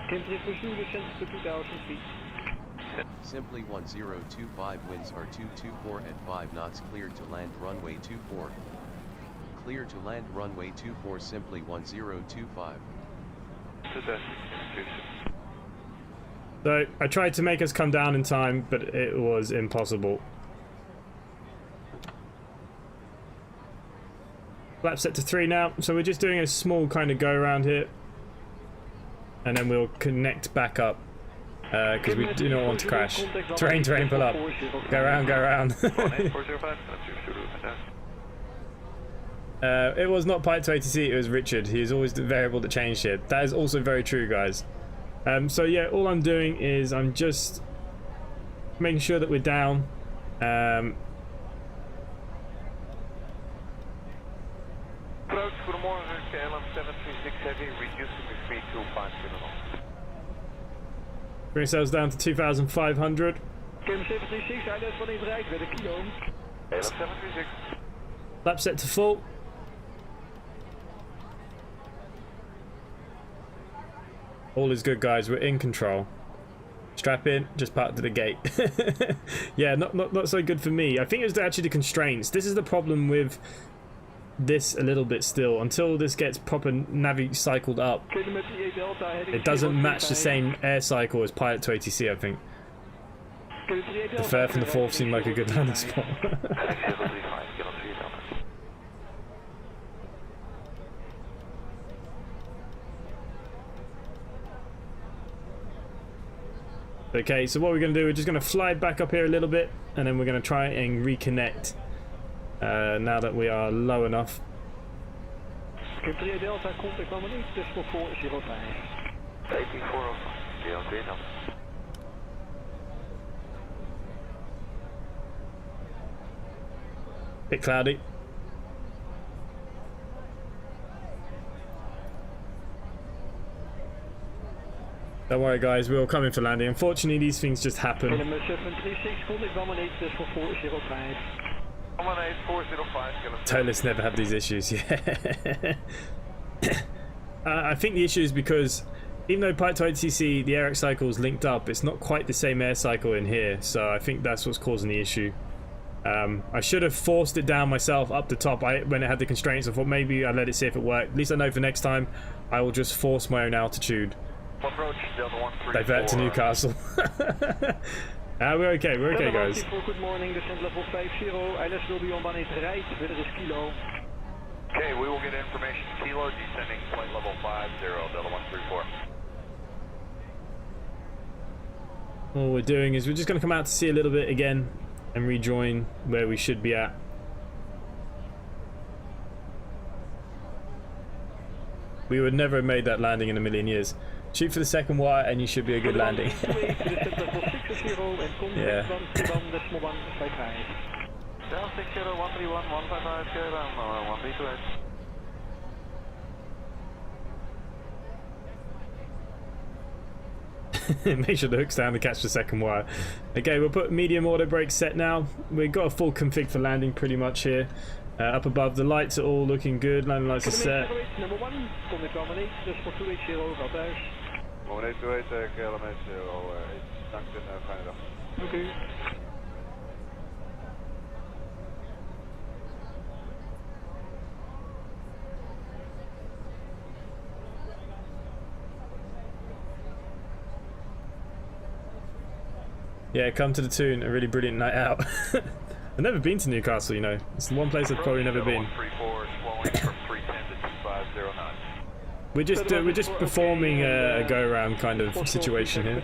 Kim 3 pursue, descent to 2000 feet. Simply 1025 winds are 224 at 5 knots, cleared to land runway 24. Clear to land runway 24, simply 1025. So I tried to make us come down in time, but it was impossible. Flap set to 3 now, so we're just doing a small kind of go around here, and then we'll connect back up because we do not want to crash. Terrain, pull up. Go around, go around. It was not Pilot 2ATC, it was Richard. He is always the variable that changed here. That is also very true, guys. So yeah, all I'm doing is I'm just making sure that we're down. Approach, goedemorgen, KLM 736 Heavy, reduce to 3250 knots. Bring ourselves down to 2,500. Kim 736, ILS 180 right, with a kilo. KLM 736. Lap set to full. All is good, guys. We're in control. Strap in, just park to the gate. Yeah, not so good for me. I think it's actually the constraints. This is the problem with this a little bit still. Until this gets proper navi cycled up, it doesn't match the same air cycle as Pilot 2ATC, I think. The third and the fourth seem like a good landing spot. Okay, so what we're going to do, we're just going to fly back up here a little bit, and then we're going to try and reconnect now that we are low enough. Delta, contact number 8, decimal 405. 18405, Bit cloudy. Don't worry guys, we're all coming for landing. Unfortunately these things just happen. KLM 736, contact 118, decimal 405. 18405, Tolus never have these issues, yeah. I think the issue is because even though Pipe to ATC, the air cycle is linked up, it's not quite the same air cycle in here, so I think that's what's causing the issue. I should have forced it down myself up the top when it had the constraints. I thought maybe I'd let it see if it worked. At least I know for next time I will just force my own altitude. Approach Delta 134. Divert to Newcastle. We're okay guys. Good morning, descent level 50. ILS will be on 180 right, weather is kilo. Okay, we will get information kilo, descending flight level 50, Delta 134. All we're doing is we're just going to come out to see a little bit again and rejoin where we should be at. We would never have made that landing in a million years. Shoot for the second wire and you should be a good landing. Yeah. Make sure the hook's down to catch the second wire. Okay, we'll put medium auto brake set now. We've got a full config for landing pretty much here. Up above, the lights are all looking good. Landing lights are set. Number 1, contact 118, decimal 280, gaat thuis. 182, KLM 08. Dank en fijne dag. Dank u. Yeah, come to the Toon, a really brilliant night out. I've never been to Newcastle, you know. It's the one place I've probably never been. We're just performing a go-around kind of situation here.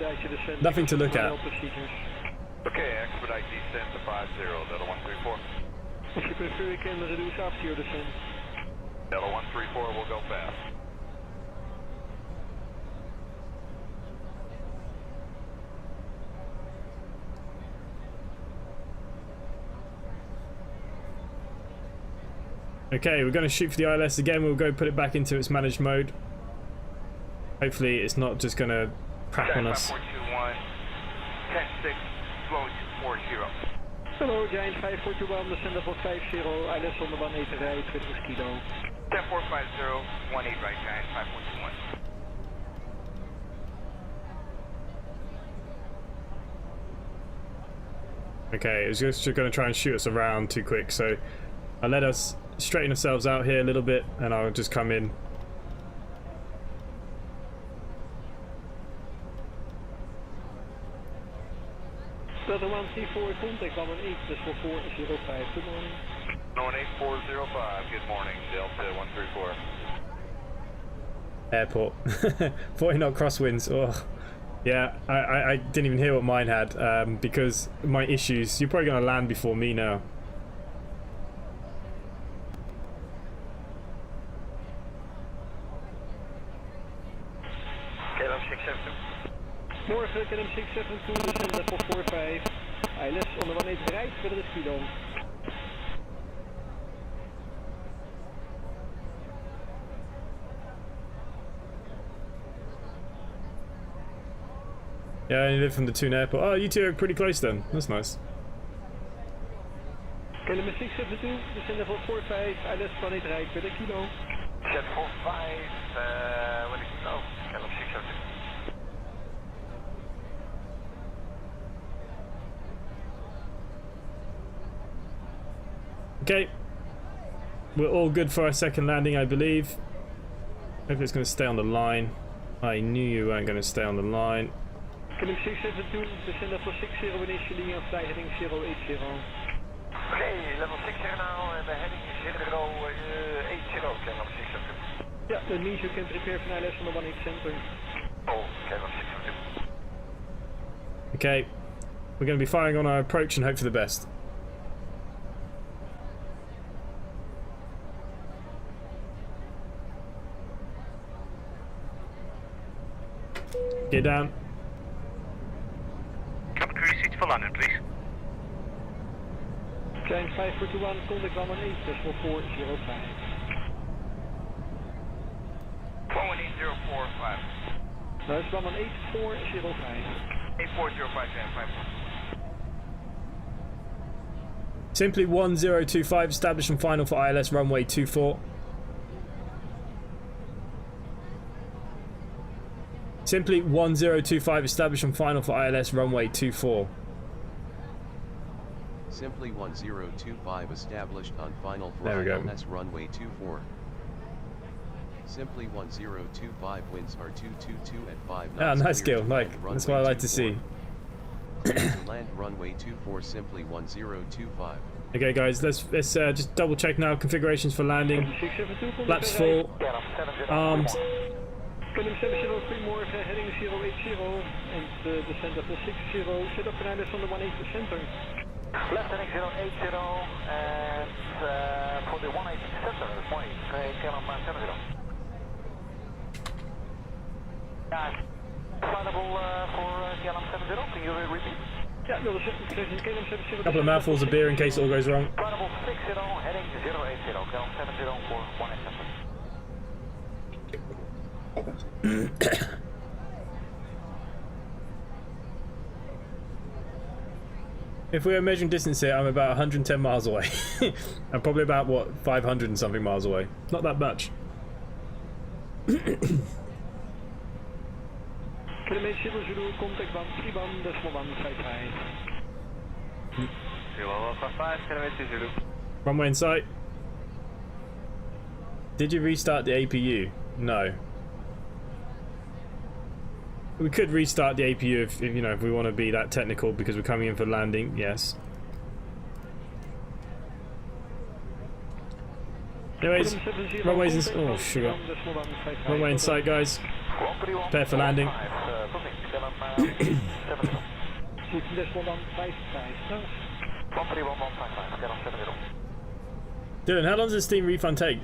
Nothing to look at. Okay, expedite descent to 50, Delta 134. If you prefer, you can reduce after your descent. Delta 134 will go fast. Okay, we're going to shoot for the ILS again. We'll go put it back into its managed mode. Hopefully it's not just going to crack on us. 5421, 106, slow 40. Hello, Giant 5421, descend level 50, ILS on the 180 right, 20 kilo. 10450, 18 right, Giant 5421. Okay, it's just going to try and shoot us around too quick, so I'll let us straighten ourselves out here a little bit and I'll just come in. Delta 134, contact 118, decimal 405, good morning. 18405, good morning, Delta 134. Airport. 40 knot crosswinds. Oh, yeah, I didn't even hear what mine had because my issues. You're probably going to land before me now. Morgen, KLM 672, descend level 45, ILS on the 180 right, verder is kilo. Yeah, you live from the Toon Airport. Oh, you two are pretty close then. That's nice. KLM 672, descend level 45, ILS 180 right, verder kilo. Jet 45, what is it now? KLM 672. Okay, we're all good for our second landing, I believe. Hope it's going to stay on the line. I knew you weren't going to stay on the line. KLM 672, descend level 60, initially on flight heading 080. Okay, level 60 now, and the heading is 080, KLM 672. Yeah, that means you can prepare for ILS on the 18 center. Oh, KLM 672. Okay, we're going to be firing on our approach and hope for the best. Get down. Cabin crew seats for landing, please. Giant 5421, contact 118, decimal 405. 118.045. That's 118-405. 8405. Simply 1025, establish and final for ILS runway 24. Simply 1025, establish and final for ILS runway 24. Simply 1025 established on final for There we go. ILS runway 24. Simply 1025 winds are 222 at 5 knots. Ah, nice clear skill. to Like, land that's runway what I like to 24. see. To land runway 24, simply 1025. Okay, guys, let's just double check now. Configurations for landing. Flaps full. Armed. Klim 70, goedemorgen, heading 080 and descent of the 60. Set up an ILS on the 18 center. Left heading 080 and for the 180 center this morning, KLM 70. Flighable for KLM 70, can you repeat? Yeah, no, KLM 70. Couple of mouthfuls of beer in case it all goes wrong. Flighable 60, heading 080, KLM 70 for 180 center. If we were measuring distance here, I'm about 110 miles away. I'm probably about, what, 500 and something miles away. Not that much. Contact band 3 band, decimal band 55. 055, Runway in sight. Did you restart the APU? No. We could restart the APU if you know, if we want to be that technical because we're coming in for landing. Yes. Anyways, runways in. Oh sugar. Runway in sight, guys. Prepare for landing. Dylan, how long does the Steam refund take?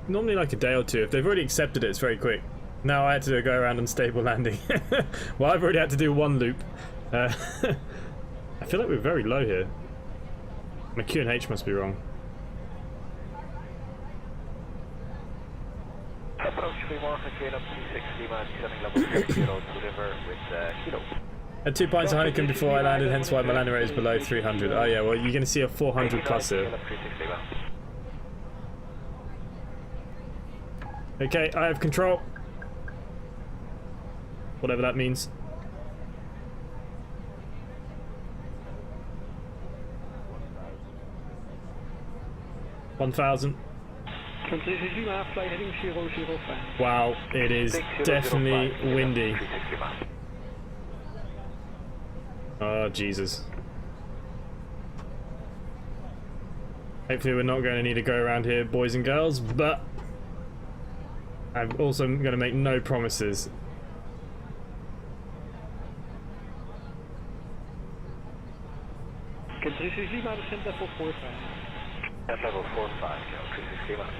Normally like a day or two. If they've already accepted it, it's very quick. Now I had to go around unstable landing. Well, I've already had to do one loop. I feel like we're very low here. My Q&H must be wrong. Approach Goedemorgen, KLM 360, man, level 0 to deliver with kilo. Had 2 pints of Heineken before I landed, hence why my landing rate is below 300. Oh yeah, well you're going to see a 400 plus here. Okay, I have control. Whatever that means. $1,000. Wow, it is definitely windy. Oh, Jesus. Hopefully we're not going to need to go around here, boys and girls, but I'm also going to make no promises. Level 45. At level 45, KLM 360, man.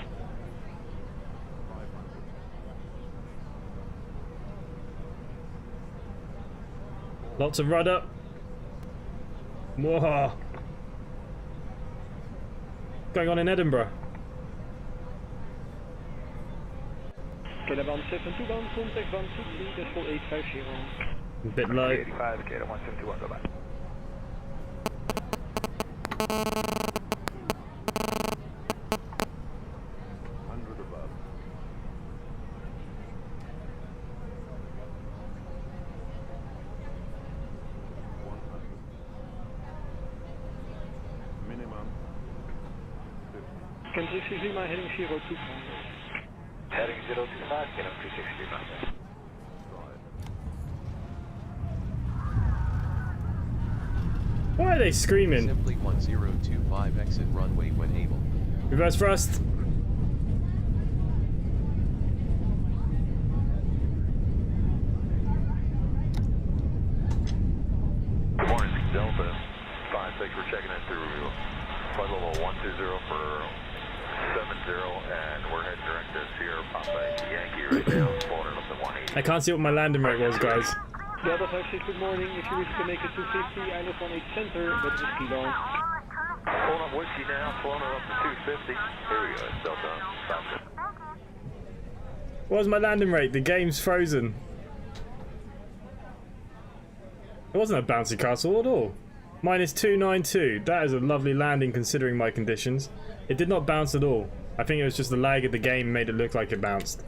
Lots of rudder. Whoa. Going on in Edinburgh. KLM 72 band, contact band 2 decimal 850. A bit low. 85, KLM 171, go back. Heading 025. Heading 025, KLM 360, man. Why are they screaming? Simply 1025 exit runway when able. Reverse thrust. Good morning, Delta 5, thanks for checking in through flight level 120 for 70, and we're heading direct to Sierra Papa Yankee right now, following up the 180. I can't see what my landing rate was, guys. Delta 56, good morning. If you wish to make it 250, ILS 18 center, but just kilo. Pulling up whiskey now, flowing her up to 250. Here we go, it's Delta 5. What was my landing rate? The game's frozen. It wasn't a bouncy castle at all. -292. That is a lovely landing considering my conditions. It did not bounce at all. I think it was just the lag of the game made it look like it bounced.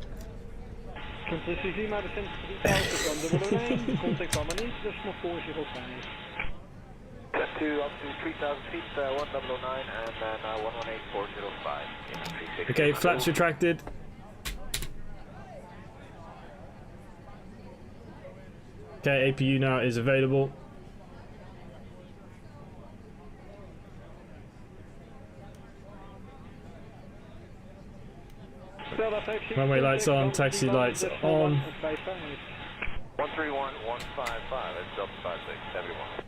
Precisie maar de sensitiviteit kan contact allemaal niet, dus nog voor zich op mij. Step 2 up to 3,000 feet, 1009 and then 118405. Okay, flaps retracted. Okay, APU now is available. Runway lights on, taxi lights on. 131155, it's Delta 56, heavy one.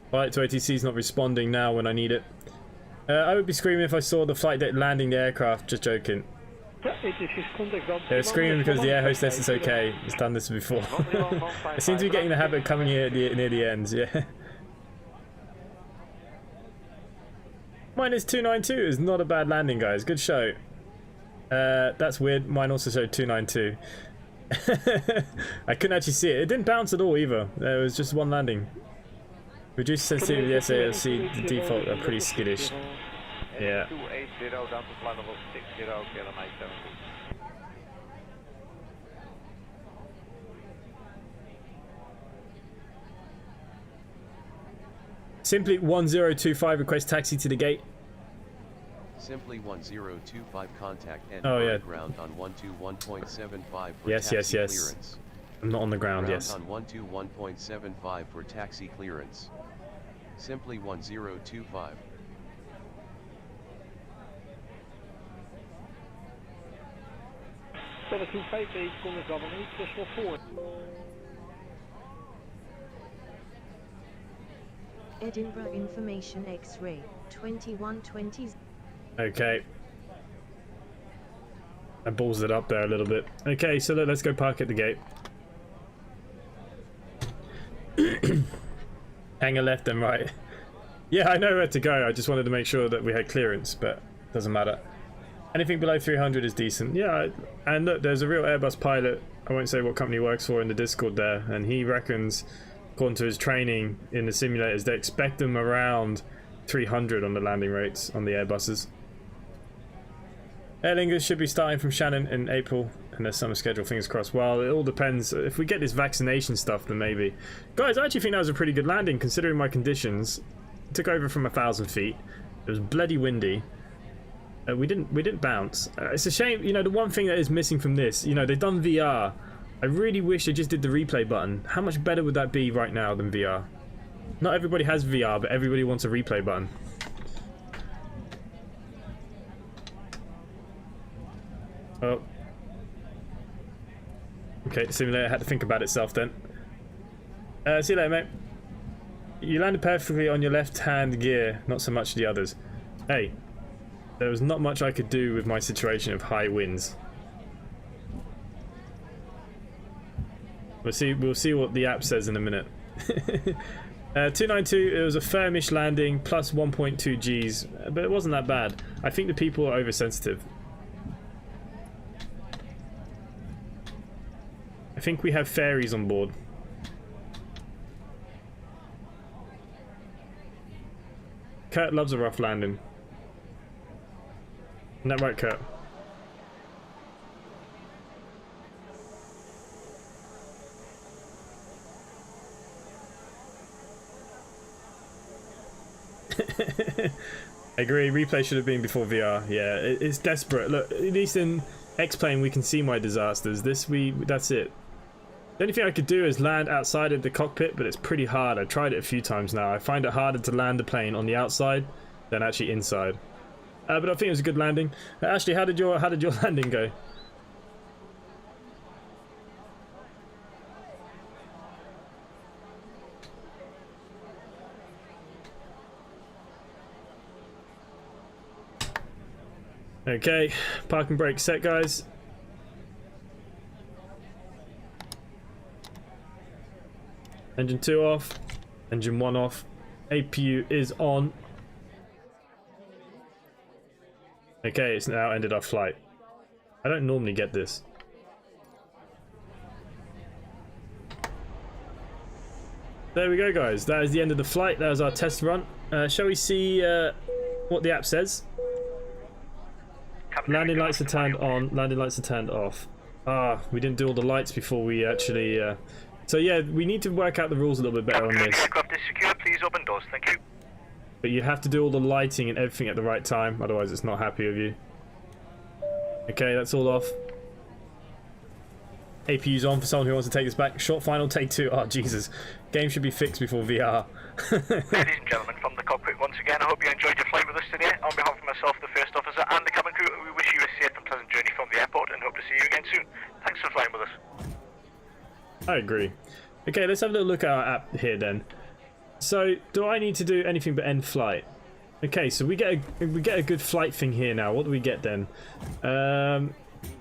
Flight to ATC is not responding now when I need it. I would be screaming if I saw the flight deck landing the aircraft, just joking. They're screaming because the air hostess is okay. It's done this before. It seems to be getting the habit of coming here near the ends, yeah. -292 is not a bad landing, guys. Good show. That's weird. Mine also showed 292. I couldn't actually see it. It didn't bounce at all either. It was just one landing. Reduced sensitivity of the SAOC, the default are pretty skittish. Yeah. 280 down to flight level 60, kilometer 70. Simply 1025 request taxi to the gate. Simply 1025 contact and ground on 121.75 for yes, taxi yes. clearance. I'm not on the ground, Ground yes. on 121.75 for taxi clearance. Simply 1025. Verder 258 kon ik dan niet, dus wel voor. Edinburgh Information X-ray 2120. Okay. I balls it up there a little bit. Okay, so let's go park at the gate. Hangar left and right. Yeah, I know where to go. I just wanted to make sure that we had clearance, but doesn't matter. Anything below 300 is decent. Yeah, and look, there's a real Airbus pilot. I won't say what company he works for in the Discord there, and he reckons, according to his training in the simulators, they expect them around 300 on the landing rates on the Airbuses. Aer Lingus should be starting from Shannon in April, and their summer schedule, fingers crossed. Well, it all depends. If we get this vaccination stuff, then maybe. Guys, I actually think that was a pretty good landing, considering my conditions. It took over from 1,000 feet. It was bloody windy. We didn't bounce. It's a shame, you know, the one thing that is missing from this, you know, they've done VR. I really wish they just did the replay button. How much better would that be right now than VR? Not everybody has VR, but everybody wants a replay button. Oh. Okay, the simulator had to think about itself then. See you later, mate. You landed perfectly on your left-hand gear, not so much the others. Hey, there was not much I could do with my situation of high winds. We'll see what the app says in a minute. 292, it was a firmish landing, plus 1.2 Gs, but it wasn't that bad. I think the people are oversensitive. I think we have fairies on board. Kurt loves a rough landing. Isn't that right, Kurt? I agree, replay should have been before VR. Yeah, it's desperate. Look, at least in X-Plane we can see my disasters. That's it. The only thing I could do is land outside of the cockpit, but it's pretty hard. I've tried it a few times now. I find it harder to land the plane on the outside than actually inside. But I think it was a good landing. Ashley, how did your landing go? Okay, parking brake set, guys. Engine 2 off, engine 1 off, APU is on. Okay, it's now ended our flight. I don't normally get this. There we go, guys. That is the end of the flight. That was our test run. Shall we see what the app says? Landing lights are turned on. Landing lights are turned off. Ah, we didn't do all the lights before we actually... So yeah, we need to work out the rules a little bit better on this. Aircraft is secure. Please open doors. Thank you. But you have to do all the lighting and everything at the right time, otherwise it's not happy with you. Okay, that's all off. APU's on for someone who wants to take us back. Short final, take 2. Oh, Jesus. Game should be fixed before VR. Ladies and gentlemen, from the cockpit once again, I hope you enjoyed your flight with us today. On behalf of myself, the first officer, and the cabin crew, we wish you a safe and pleasant journey from the airport and hope to see you again soon. Thanks for flying with us. I agree. Okay, let's have a little look at our app here then. So, do I need to do anything but end flight? Okay, so we get a good flight thing here now. What do we get then?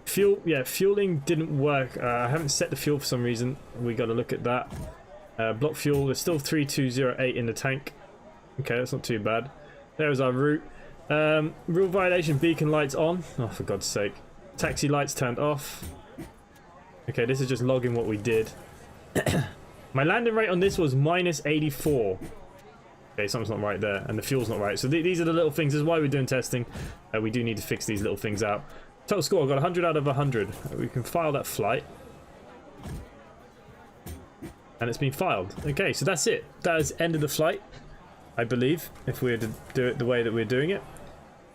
Fuel, yeah, fueling didn't work. I haven't set the fuel for some reason. We got to look at that. Block fuel, there's still 3208 in the tank. Okay, that's not too bad. There's our route. Rule violation, beacon lights on. Oh, for God's sake. Taxi lights turned off. Okay, this is just logging what we did. My landing rate on this was -84. Okay, something's not right there, and the fuel's not right. So these are the little things. This is why we're doing testing. We do need to fix these little things out. Total score, I got 100 out of 100. We can file that flight. And it's been filed. Okay, so that's it. That is end of the flight, I believe, if we were to do it the way that we're doing it.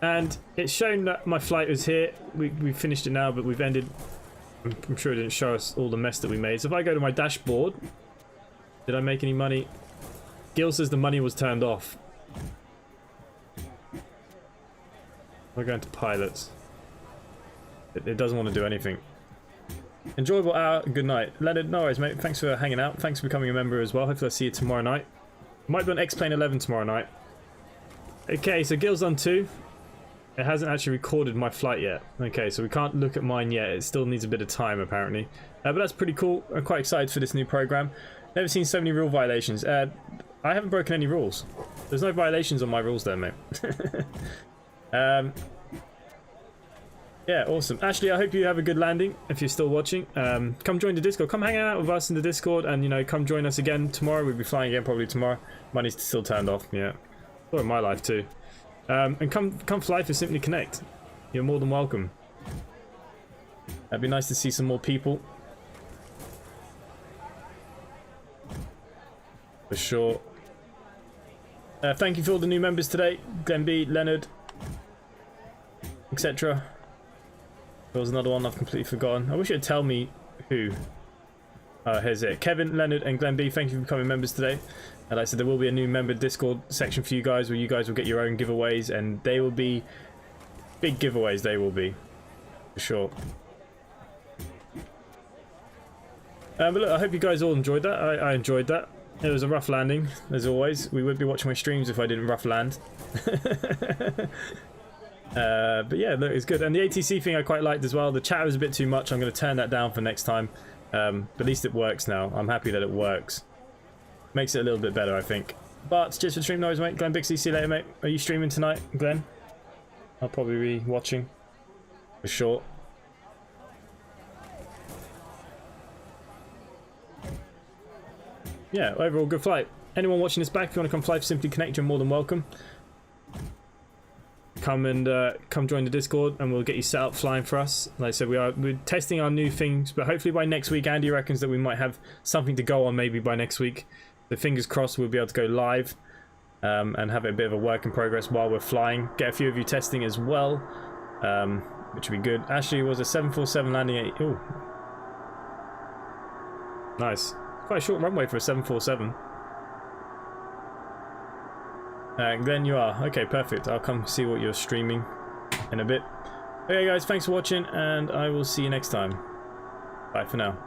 And it's shown that my flight was here. We finished it now, but we've ended... I'm sure it didn't show us all the mess that we made. So if I go to my dashboard, did I make any money? Gil says the money was turned off. We're going to pilots. It doesn't want to do anything. Enjoyable hour. Good night. Leonard, no worries, mate. Thanks for hanging out. Thanks for becoming a member as well. Hopefully I'll see you tomorrow night. Might be on X-Plane 11 tomorrow night. Okay, so Gil's done 2. It hasn't actually recorded my flight yet. Okay, so we can't look at mine yet. It still needs a bit of time, apparently. But that's pretty cool. I'm quite excited for this new program. Never seen so many rule violations. I haven't broken any rules. There's no violations on my rules there, mate. Yeah, awesome. Ashley, I hope you have a good landing if you're still watching. Come join the Discord. Come hang out with us in the Discord and, you know, come join us again tomorrow. We'll be flying again probably tomorrow. Money's still turned off, yeah. Or in my life too. And come fly for Simply Connect. You're more than welcome. It'd be nice to see some more people. For sure. Thank you for all the new members today. Glenn B, Leonard, etc. There was another one I've completely forgotten. I wish you'd tell me who. Here's it. Kevin, Leonard, and Glenn B, thank you for becoming members today. And like I said, there will be a new member Discord section for you guys where you guys will get your own giveaways, and they will be big giveaways. They will be, for sure. But look, I hope you guys all enjoyed that. I enjoyed that. It was a rough landing, as always. We would be watching my streams if I didn't rough land. But yeah, look, it's good. And the ATC thing I quite liked as well. The chat was a bit too much. I'm going to turn that down for next time. But at least it works now. I'm happy that it works. Makes it a little bit better, I think. But just for stream noise, mate. Glenn Bixie, see you later, mate. Are you streaming tonight, Glenn? I'll probably be watching. For sure. Yeah, overall good flight. Anyone watching this back, if you want to come fly for Simply Connect, you're more than welcome. Come join the Discord and we'll get you set up flying for us. Like I said, we're testing our new things, but hopefully by next week, Andy reckons that we might have something to go on maybe by next week. So fingers crossed we'll be able to go live and have it a bit of a work in progress while we're flying. Get a few of you testing as well, which would be good. Ashley was a 747 landing at... Ooh. Nice. Quite a short runway for a 747. Glenn, you are. Okay, perfect. I'll come see what you're streaming in a bit. Okay, guys, thanks for watching, and I will see you next time. Bye for now.